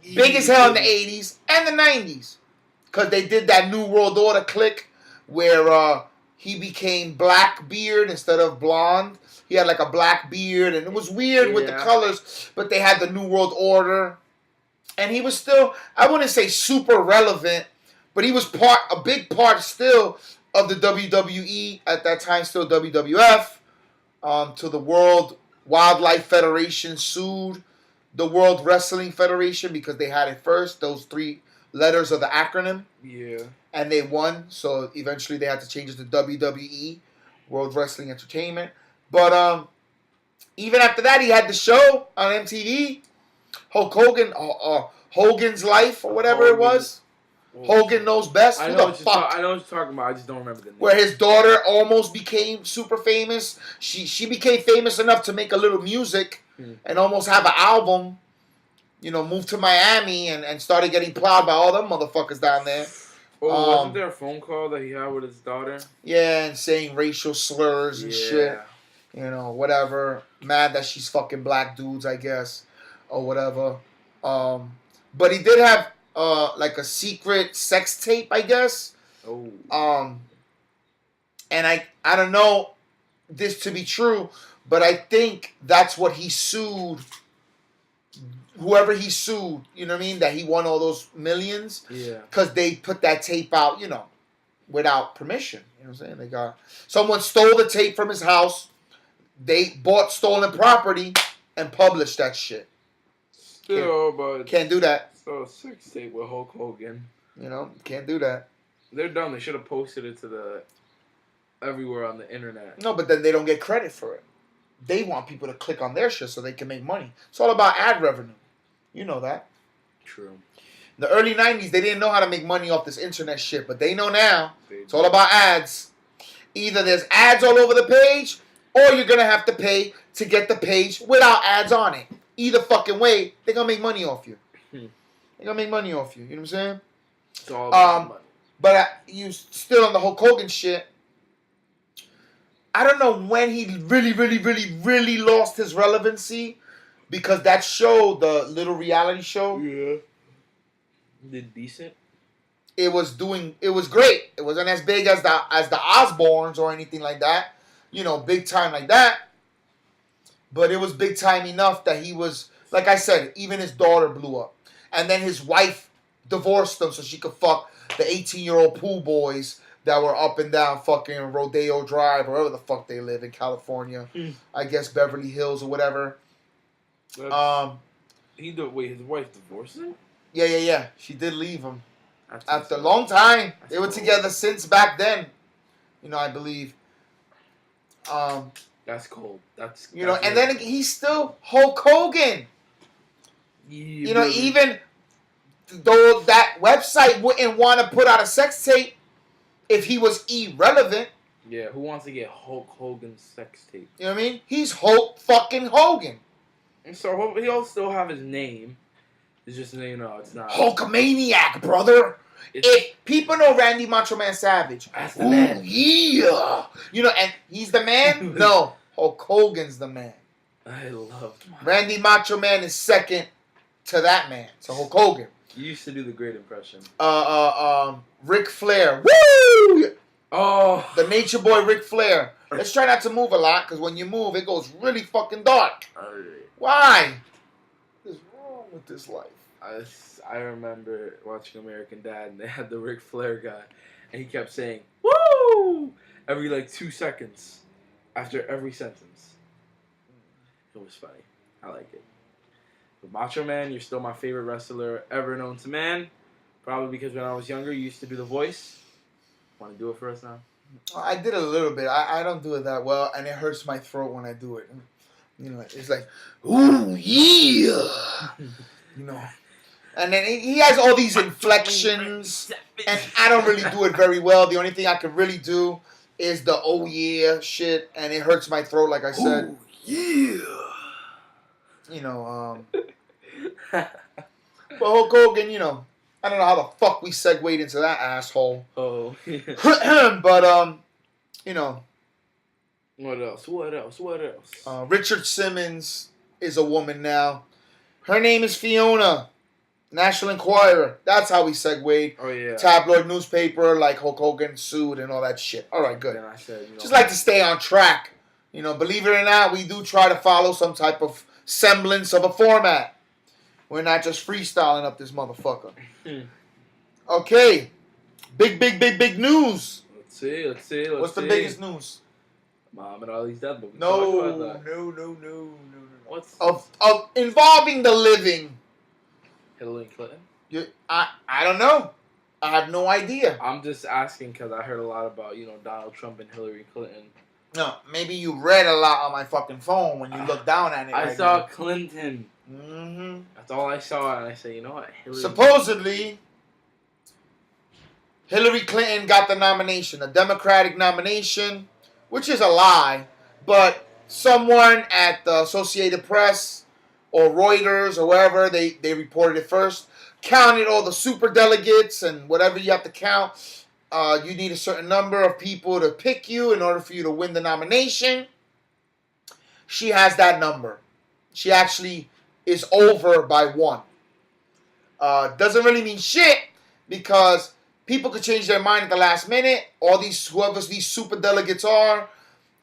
Big as hell in the 80s and the 90s. Because they did that New World Order click where he became black beard instead of blonde. He had like a black beard, and it was weird with the colors, but they had the New World Order. And he was still, I wouldn't say super relevant, but he was a big part still of the WWE, at that time still WWF, to the World Wildlife Federation sued the World Wrestling Federation because they had it first, those 3 letters of the acronym. Yeah. And they won, so eventually they had to change it to WWE, World Wrestling Entertainment. But Even after that, he had the show on MTV, Hulk Hogan, Hogan's Life or whatever it was. Hogan Knows Best. I Who know the what fuck? I know what you're talking about. I just don't remember the name. Where his daughter almost became super famous. She became famous enough to make a little music and almost have an album. You know, moved to Miami and started getting plowed by all them motherfuckers down there. Oh, wasn't there a phone call that he had with his daughter? Yeah, and saying racial slurs and shit. You know, whatever. Mad that she's fucking black dudes, I guess, or whatever. But he did have like a secret sex tape, I guess. Oh. And I don't know this to be true, but I think that's what he sued. Whoever he sued, you know what I mean? That he won all those millions. Yeah. Because they put that tape out, you know, without permission. You know what I'm saying? Someone stole the tape from his house. They bought stolen property and published that shit. Still, but can't do that. So sex tape with Hulk Hogan. You know, can't do that. They're dumb. They should have posted it to the everywhere on the internet. No, but then they don't get credit for it. They want people to click on their shit so they can make money. It's all about ad revenue. You know that. True. In the early 90s, they didn't know how to make money off this internet shit, but they know now. It's all about ads. Either there's ads all over the page, or you're going to have to pay to get the page without ads on it. Either fucking way, they're going to make money off you. They're going to make money off you. You know what I'm saying? It's all about money. But you still on the Hulk Hogan shit. I don't know when he really lost his relevancy. Because that show, the little reality show, did decent. It was great. It wasn't as big as the Osbournes or anything like that. You know, big time like that. But it was big time enough that he was, like I said, even his daughter blew up. And then his wife divorced him so she could fuck the 18-year-old pool boys that were up and down fucking Rodeo Drive or wherever the fuck they live in California. I guess Beverly Hills or whatever. His wife divorced him? Yeah. She did leave him. After a long time. They were together since back then. You know, I believe. That's cold. That's and then he's still Hulk Hogan. Yeah, you know, even though that website wouldn't want to put out a sex tape if he was irrelevant. Yeah, who wants to get Hulk Hogan's sex tape? You know what I mean? He's Hulk fucking Hogan. And so he'll still have his name. It's just, you know, it's not Hulkamaniac, brother. If people know Randy Macho Man Savage, that's the man. Yeah. You know, and he's the man? No, Hulk Hogan's the man. I love Randy Macho Man is second to that man, to Hulk Hogan. You used to do the great impression. Ric Flair. Woo! Oh. The Nature Boy Ric Flair. Let's try not to move a lot, because when you move, it goes really fucking dark. Why? What is wrong with this life? I remember watching American Dad, and they had the Ric Flair guy, and he kept saying, "Woo!" every, 2 seconds after every sentence. It was funny. I like it. But Macho Man, you're still my favorite wrestler ever known to man. Probably because when I was younger, you used to do the voice. Want to do it for us now? I did a little bit. I don't do it that well, and it hurts my throat when I do it. You know, it's like, ooh, yeah. You know. And then he has all these inflections, and I don't really do it very well. The only thing I can really do is the oh yeah shit, and it hurts my throat, like I said. Oh yeah. You know, but Hulk Hogan, you know, I don't know how the fuck we segued into that asshole. Oh. But, you know. What else? Richard Simmons is a woman now. Her name is Fiona. National Enquirer. That's how we segued. Oh, yeah. Tabloid newspaper, like Hulk Hogan sued and all that shit. All right, good. Then I said, just like to stay on track. You know, believe it or not, we do try to follow some type of semblance of a format. We're not just freestyling up this motherfucker. Okay. Big news. Let's see. What's the biggest news? Muhammad Ali's death. No. What's of involving the living? Hillary Clinton? I don't know. I have no idea. I'm just asking because I heard a lot about, Donald Trump and Hillary Clinton No, maybe you read a lot on my fucking phone when you look down at it. I right saw now. Clinton. Mm-hmm. That's all I saw, and I said, you know what? Supposedly, Hillary Clinton got the nomination, a Democratic nomination, which is a lie. But someone at the Associated Press or Reuters or wherever, they reported it first, counted all the super delegates and whatever you have to count. You need a certain number of people to pick you in order for you to win the nomination. She has that number. She actually is over by one. Doesn't really mean shit because people could change their mind at the last minute. All these, whoever these super delegates are,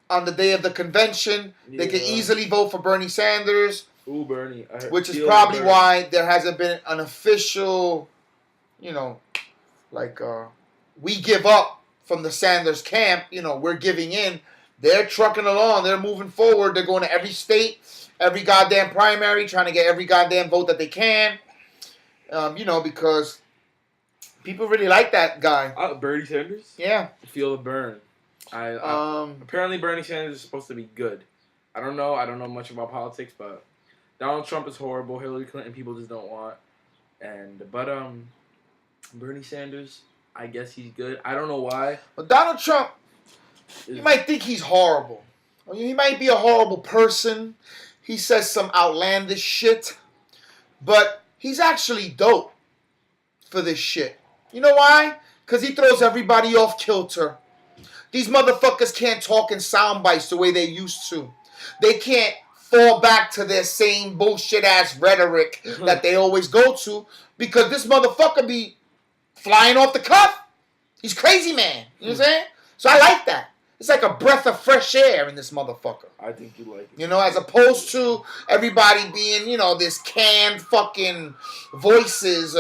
on the day of the convention, they can easily vote for Bernie Sanders. Ooh, Bernie. Which is probably why there hasn't been an official, we give up from the Sanders camp. We're giving in. They're trucking along. They're moving forward. They're going to every state, every goddamn primary, trying to get every goddamn vote that they can. Because people really like that guy. Bernie Sanders? Yeah. Feel the burn. Apparently Bernie Sanders is supposed to be good. I don't know much about politics, but Donald Trump is horrible. Hillary Clinton people just don't want. But Bernie Sanders, I guess he's good. I don't know why. Well, Donald Trump, you might think he's horrible. He might be a horrible person. He says some outlandish shit. But he's actually dope for this shit. You know why? Because he throws everybody off kilter. These motherfuckers can't talk in sound bites the way they used to. They can't fall back to their same bullshit ass rhetoric that they always go to because this motherfucker be flying off the cuff. He's crazy, man. You know what I'm saying? So I like that. It's like a breath of fresh air in this motherfucker. I think you like it. As opposed to everybody being, this canned fucking voices,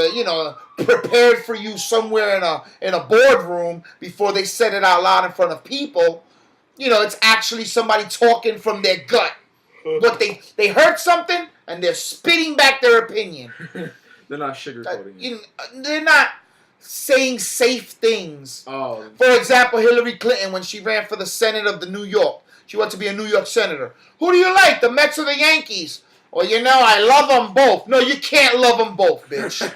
prepared for you somewhere in a boardroom before they said it out loud in front of people. It's actually somebody talking from their gut. But they heard something and they're spitting back their opinion. They're not sugarcoating it. They're not saying safe things. Oh. For example, Hillary Clinton, when she ran for the Senate of the New York, she wanted to be a New York senator. Who do you like, the Mets or the Yankees? Well, I love them both. No, you can't love them both, bitch.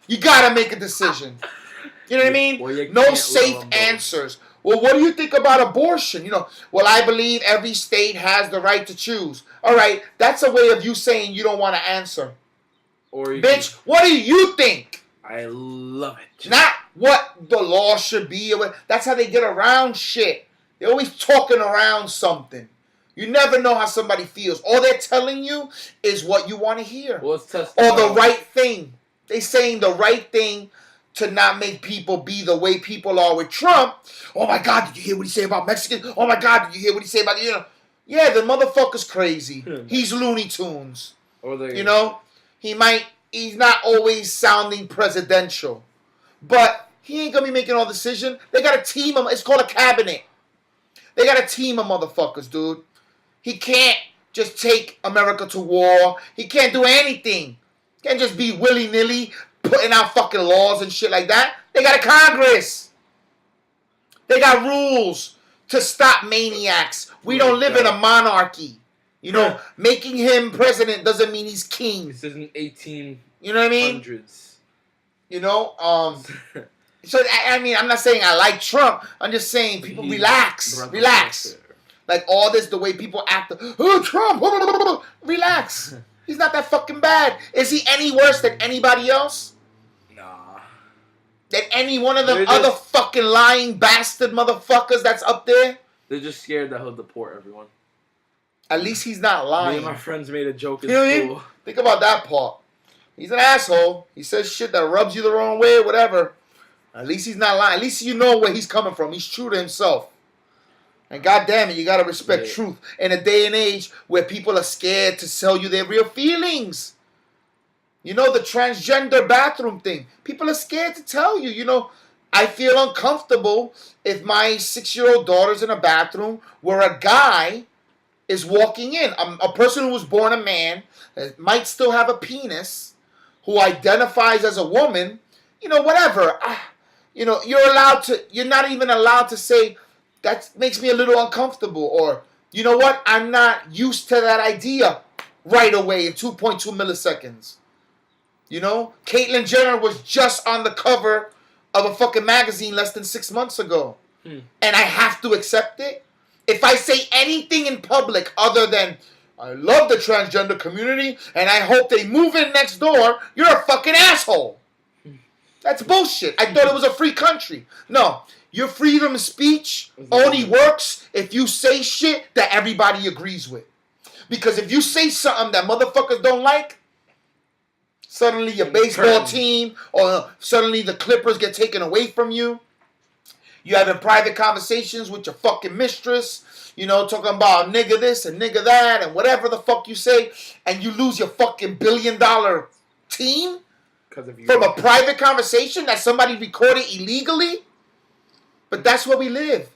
You gotta make a decision. You know what I mean? Well, no safe answers. Well, what do you think about abortion? Well, I believe every state has the right to choose. All right, that's a way of you saying you don't want to answer. Bitch, what do you think? I love it. Not what the law should be. That's how they get around shit. They're always talking around something. You never know how somebody feels. All they're telling you is what you want to hear. Well, let's test or the right thing. They're saying the right thing to not make people be the way people are with Trump. Oh my God, did you hear what he said about Mexicans? Oh my God, did you hear what he said about, Yeah, the motherfucker's crazy. He's Looney Tunes. He's not always sounding presidential. But he ain't gonna be making all decisions. They got a team of, it's called a cabinet. They got a team of motherfuckers, dude. He can't just take America to war. He can't do anything. He can't just be willy-nilly putting out fucking laws and shit like that. They got a Congress. They got rules to stop maniacs. We don't live in a monarchy. Making him president doesn't mean he's king. This isn't 18. You know what I mean? So, I'm not saying I like Trump. I'm just saying people relax. Relax. Like all this, the way people act. Oh, Trump. Relax. He's not that fucking bad. Is he any worse than anybody else? Nah. Than any one of them other fucking lying bastard motherfuckers that's up there? They're just scared that he'll deport everyone. At least he's not lying. Me and my friends made a joke in school. Think about that part. He's an asshole. He says shit that rubs you the wrong way or whatever. At least he's not lying. At least you know where he's coming from. He's true to himself. And goddamn it, you gotta respect truth in a day and age where people are scared to tell you their real feelings. The transgender bathroom thing. People are scared to tell you. I feel uncomfortable if my 6-year-old daughter's in a bathroom where a guy is walking in. A person who was born a man, might still have a penis, who identifies as a woman, whatever. You're not even allowed to say that makes me a little uncomfortable. Or, you know what? I'm not used to that idea right away in 2.2 milliseconds. You know? Caitlyn Jenner was just on the cover of a fucking magazine less than 6 months ago. And I have to accept it? If I say anything in public other than, I love the transgender community and I hope they move in next door, you're a fucking asshole. That's bullshit. I thought it was a free country. No. Your freedom of speech only works if you say shit that everybody agrees with. Because if you say something that motherfuckers don't like, suddenly your baseball team or suddenly the Clippers get taken away from you. You having private conversations with your fucking mistress, you know, talking about nigga this and nigga that and whatever the fuck you say, and you lose your fucking $1 billion team from a private conversation that somebody recorded illegally. But that's where we live.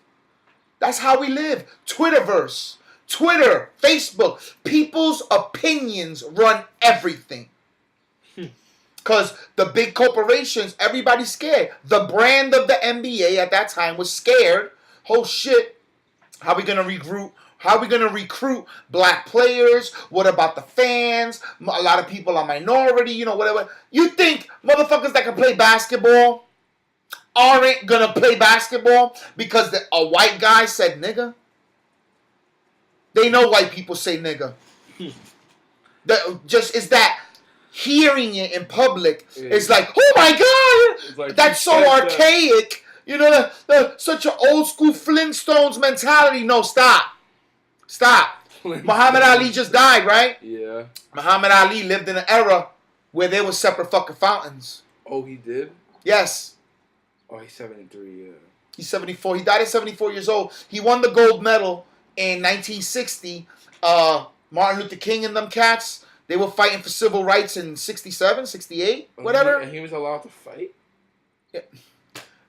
That's how we live. Twitterverse. Twitter, Facebook. People's opinions run everything. Because the big corporations, everybody's scared. The brand of the NBA at that time was scared. Oh shit. How are we going to regroup? How are we going to recruit black players? What about the fans? A lot of people are minority, you know, whatever. You think motherfuckers that can play basketball aren't going to play basketball because a white guy said nigga? They know white people say nigga. Is that hearing it in public is like, oh my God, like that's so archaic. You know, such an old school Flintstones mentality. No, stop. Muhammad Ali just died, right? Yeah. Muhammad Ali lived in an era where there was separate fucking fountains. Oh, he did? Yes. Oh, he's 73, yeah. He's 74. He died at 74 years old. He won the gold medal in 1960. Martin Luther King and them cats, they were fighting for civil rights in 67, 68, whatever. And he was allowed to fight?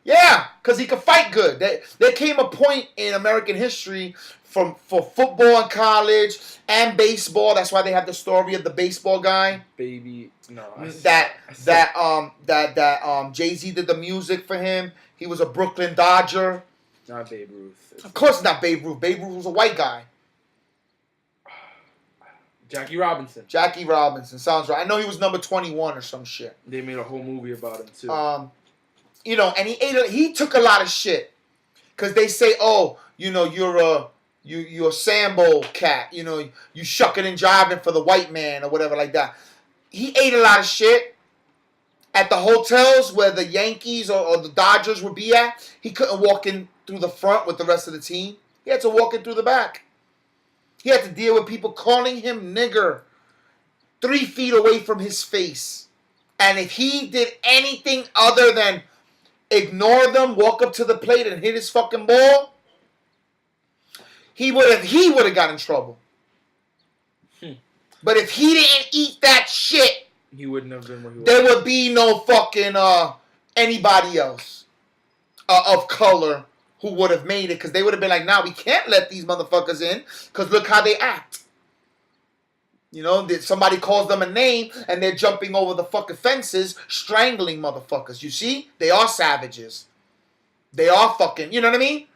Yeah, because he could fight good. There came a point in American history for football in college and baseball. That's why they have the story of the baseball guy. Jay-Z did the music for him. He was a Brooklyn Dodger. Not Babe Ruth. Of course not Babe Ruth. Babe Ruth was a white guy. Jackie Robinson. Jackie Robinson. Sounds right. I know he was number 21 or some shit. They made a whole movie about him, too. You know, and he took a lot of shit. Because they say, oh, you know, you're a Sambo cat. You know, you shucking and jiving for the white man or whatever like that. He ate a lot of shit at the hotels where the Yankees or the Dodgers would be at. He couldn't walk in through the front with the rest of the team. He had to walk in through the back. He had to deal with people calling him nigger 3 feet away from his face. And if he did anything other than ignore them, walk up to the plate and hit his fucking ball, he would have got in trouble. But if he didn't eat that shit, he wouldn't have been where he was. There would be no fucking anybody else of color who would have made it, because they would have been like, nah, we can't let these motherfuckers in because look how they act. You know, somebody calls them a name and they're jumping over the fucking fences, strangling motherfuckers. You see? They are savages. They are fucking, you know what I mean?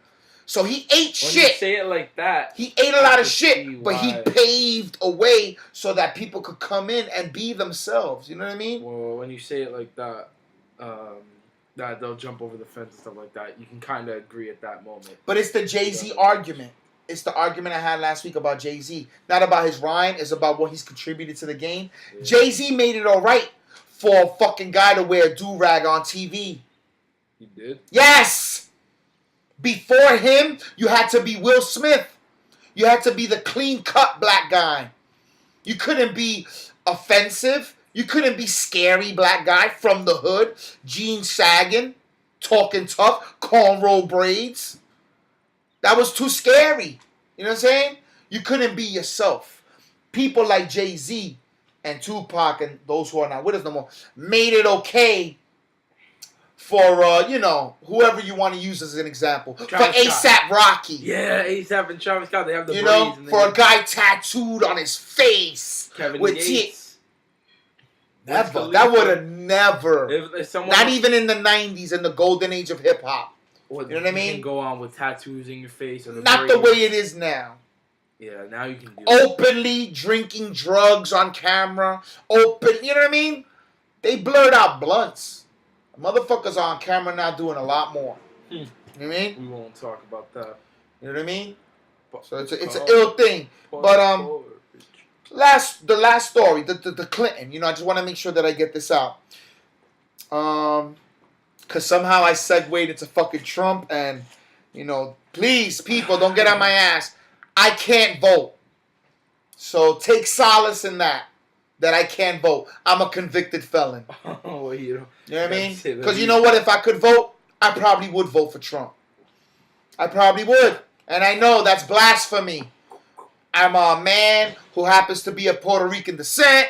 So he ate shit. When you say it like that, he ate a lot of shit, but he paved a way so that people could come in and be themselves. You know what I mean? Well, when you say it like that, that they'll jump over the fence and stuff like that, you can kind of agree at that moment. But it's the Jay-Z argument. It's the argument I had last week about Jay-Z. Not about his rhyme. It's about what he's contributed to the game. Yeah. Jay-Z made it all right for a fucking guy to wear a do-rag on TV. He did? Yes! Before him, you had to be Will Smith. You had to be the clean-cut black guy. You couldn't be offensive. You couldn't be scary black guy from the hood. Jeans sagging. Talking tough. Cornrow braids. That was too scary. You know what I'm saying? You couldn't be yourself. People like Jay-Z and Tupac and those who are not with us no more made it okay for, you know, whoever you want to use as an example. Travis for A$AP Rocky. Yeah, A$AP and Travis Scott, they have the braids. You know, for a guy tattooed on his face. Kevin with Gates. Never. That would have never. If someone not even in the 90s, in the golden age of hip-hop. Well, You know what I mean? You can go on with tattoos in your face. Or Not the way it is now. Yeah, now you can do Openly drinking drugs on camera. You know what I mean? They blurred out blunts. Motherfuckers on camera now doing a lot more. You know what I mean? We won't talk about that. You know what I mean? So it's an ill thing. But the last story, the Clinton. You know, I just want to make sure that I get this out. Because somehow I segued into fucking Trump, and you know, please, people, don't get on my ass. I can't vote. So take solace in that I can't vote. I'm a convicted felon. Oh, you know what I mean? Because you know what? If I could vote, I probably would vote for Trump. I probably would. And I know that's blasphemy. I'm a man who happens to be of Puerto Rican descent.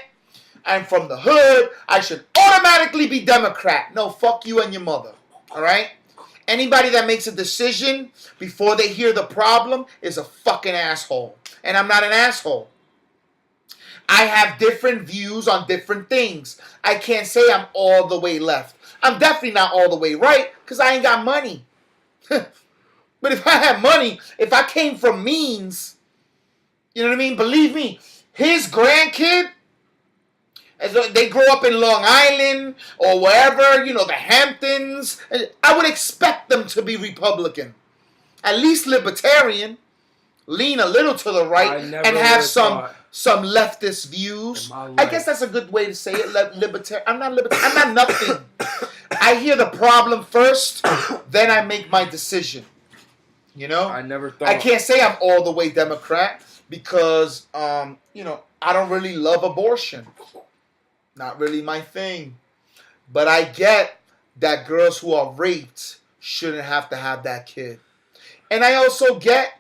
I'm from the hood. I should automatically be Democrat. No, fuck you and your mother. All right? Anybody that makes a decision before they hear the problem is a fucking asshole. And I'm not an asshole. I have different views on different things. I can't say I'm all the way left. I'm definitely not all the way right because I ain't got money. But if I had money, if I came from means, you know what I mean? Believe me, his grandkid, as they grow up in Long Island or wherever, you know, the Hamptons, I would expect them to be Republican. At least libertarian. Lean a little to the right and have some leftist views. I guess that's a good way to say it. Libertarian. I'm not libertarian. I'm not nothing. I hear the problem first, then I make my decision. You know? I never thought. I can't say I'm all the way Democrat because, you know, I don't really love abortion. Not really my thing. But I get that girls who are raped shouldn't have to have that kid. And I also get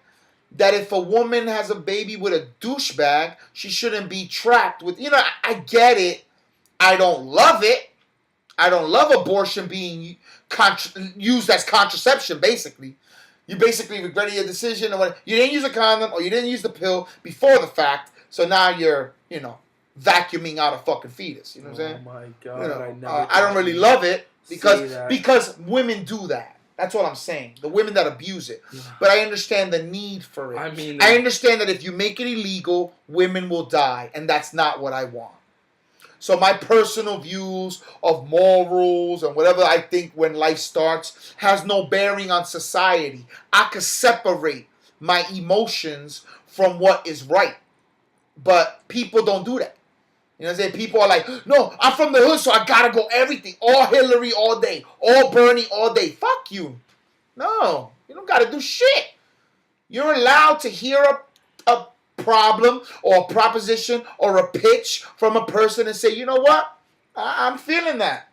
that if a woman has a baby with a douchebag, she shouldn't be trapped with, you know, I get it. I don't love it. I don't love abortion being used as contraception, basically. You basically regretted your decision, or what, you didn't use a condom, or you didn't use the pill before the fact, so now you're, you know, vacuuming out a fucking fetus. You know what I'm saying? Oh my God. You know, I don't really love it because women do that. That's what I'm saying. The women that abuse it. But I understand the need for it. I understand that if you make it illegal, women will die. And that's not what I want. So my personal views of morals and whatever I think when life starts has no bearing on society. I could separate my emotions from what is right. But people don't do that. You know what I'm saying? People are like, no, I'm from the hood, so I gotta go everything. All Hillary all day. All Bernie all day. Fuck you. No, you don't gotta do shit. You're allowed to hear a problem or a proposition or a pitch from a person and say, you know what? I'm feeling that.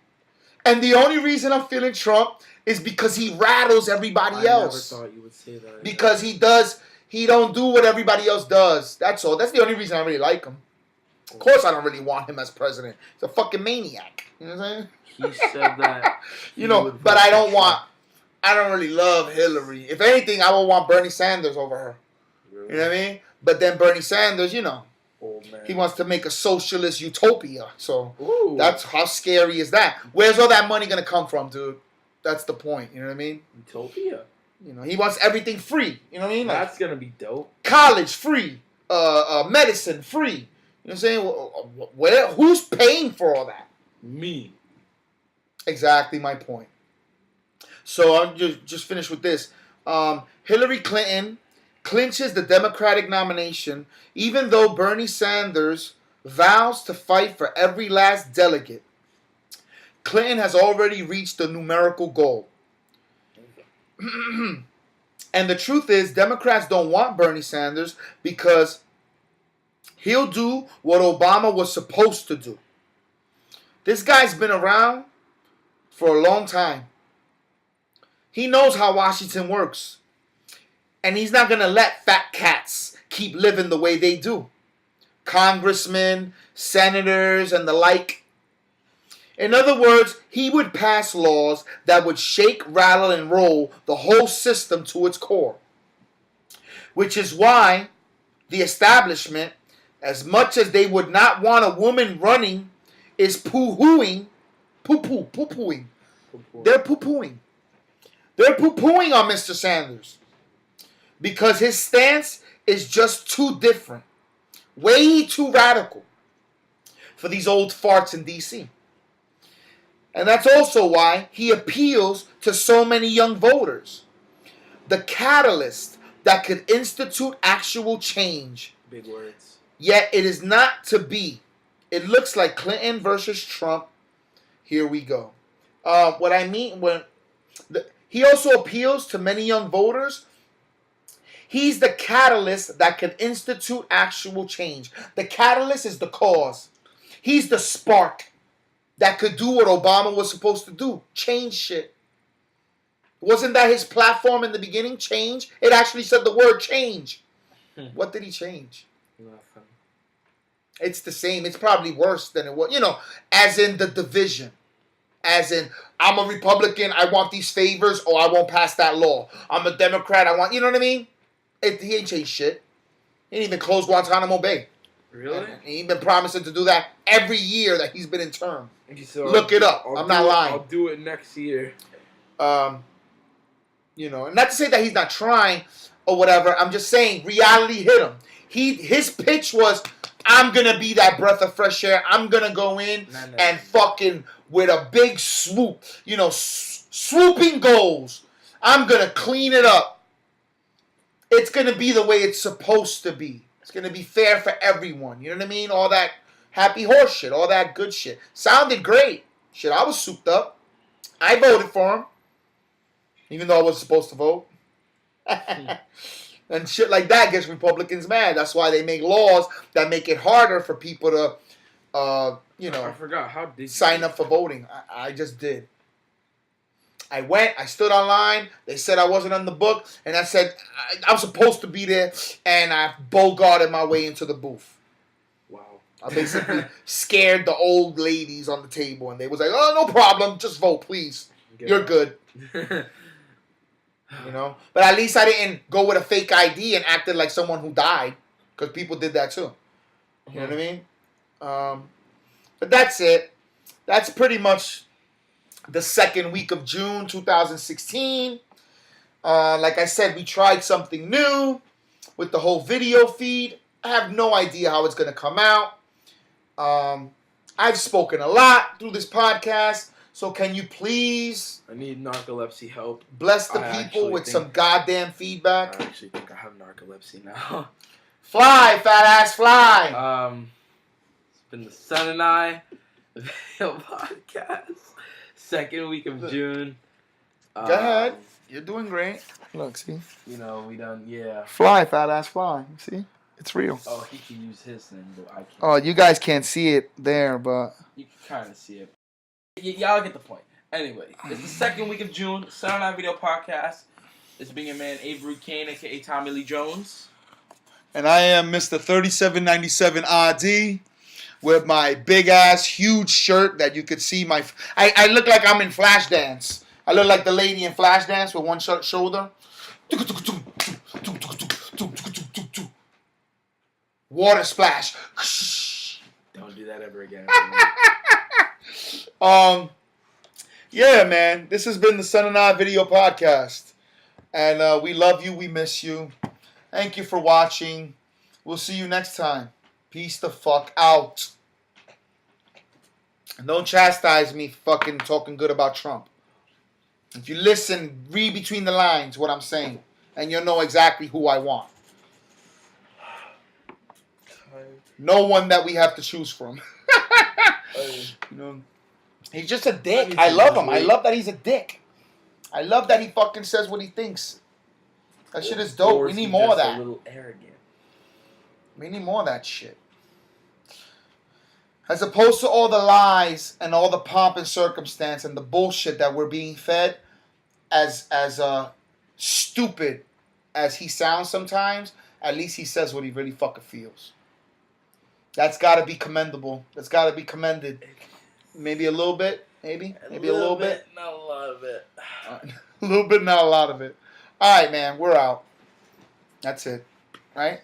And the only reason I'm feeling Trump is because he rattles everybody else. I never thought you would say that. Because he don't do what everybody else does. That's all. That's the only reason I really like him. Of course I don't really want him as president. He's a fucking maniac. You know what I'm saying? He said that. You know, but I don't really love Hillary. If anything, I would want Bernie Sanders over her. Really? You know what I mean? But then Bernie Sanders, you know, he wants to make a socialist utopia. So that's how scary is that? Where's all that money going to come from, dude? That's the point. You know what I mean? Utopia. You know, he wants everything free. You know what I mean? Like, that's going to be dope. College free. Medicine free. You know what I'm saying? Who's paying for all that? Me. Exactly my point. So I'll just finish with this. Hillary Clinton clinches the Democratic nomination, even though Bernie Sanders vows to fight for every last delegate. Clinton has already reached the numerical goal. And the truth is, Democrats don't want Bernie Sanders because he'll do what Obama was supposed to do. This guy's been around for a long time. He knows how Washington works. And he's not going to let fat cats keep living the way they do. Congressmen, senators, and the like. In other words, he would pass laws that would shake, rattle, and roll the whole system to its core. Which is why the establishment, as much as they would not want a woman running, is poo-pooing. They're poo-pooing They're poo-pooing on Mr. Sanders because his stance is just too different. Way too radical for these old farts in D.C. And that's also why he appeals to so many young voters. The catalyst that could institute actual change. Big words. Yet it is not to be. It looks like Clinton versus Trump. Here we go. What I mean he also appeals to many young voters. He's the catalyst that can institute actual change. The catalyst is the cause. He's the spark that could do what Obama was supposed to do. Change shit. Wasn't that his platform in the beginning? Change? It actually said the word change. What did he change? Nothing. It's the same. It's probably worse than it was. You know, as in the division. As in, I'm a Republican, I want these favors, or I won't pass that law. I'm a Democrat, I want... You know what I mean? He ain't changed shit. He didn't even close Guantanamo Bay. Really? He's been promising to do that every year that he's been in term. So Look it up. I'm not lying. I'll do it next year. You know, and not to say that he's not trying or whatever. I'm just saying reality hit him. His pitch was, I'm gonna be that breath of fresh air. I'm gonna go in and fucking with a big swoop, you know, swooping goals. I'm gonna clean it up. It's gonna be the way it's supposed to be. It's gonna be fair for everyone. You know what I mean? All that happy horse shit, all that good shit. Sounded great. Shit, I was souped up. I voted for him, even though I wasn't supposed to vote. And shit like that gets Republicans mad. That's why they make laws that make it harder for people to, you know, I forgot. How did you sign up for voting. I just did. I went, I stood online, they said I wasn't on the book, and I said I'm supposed to be there, and I bogarted my way into the booth. Wow. I basically scared the old ladies on the table, and they was like, oh, no problem, just vote, please. You're good. You know? But at least I didn't go with a fake ID and acted like someone who died, because people did that too. You know what I mean? But that's it. That's pretty much the second week of June 2016. Like I said, we tried something new with the whole video feed. I have no idea how it's going to come out. I've spoken a lot through this podcast, so can you please... I need narcolepsy help. Bless the people with some goddamn feedback. I actually think I have narcolepsy now. Fly, fat ass, fly. It's been the Son and I video podcast. Second week of June. Go ahead. You're doing great. Look, see? You know, we done, yeah. Fly, fat ass, fly. See? It's real. Oh, he can use his thing, but I can't. Oh, you guys can't see it there, but... You can kind of see it. Y'all get the point. Anyway, it's the second week of June. Son and I video podcast. It's being your man, Avery Cain, a.k.a. Tommy Lee Jones. And I am Mr. 3797 R.I.P. with my big-ass, huge shirt that you could see my... I look like I'm in Flashdance. I look like the lady in Flashdance with one shoulder. Water splash. Don't do that ever again. Yeah, man. This has been the Son and I video podcast. And we love you. We miss you. Thank you for watching. We'll see you next time. Peace the fuck out. And don't chastise me fucking talking good about Trump. If you listen, read between the lines what I'm saying. And you'll know exactly who I want. No one that we have to choose from. You know, he's just a dick. I love him. I love that he's a dick. I love that he fucking says what he thinks. That shit is dope. We need more of that. A little arrogant. We need more of that shit. As opposed to all the lies and all the pomp and circumstance and the bullshit that we're being fed, as stupid as he sounds sometimes, at least he says what he really fucking feels. That's got to be commendable. That's got to be commended. Maybe a little bit. Maybe a little bit. Not a lot of it. A little bit, not a lot of it. All right, man. We're out. That's it. Right?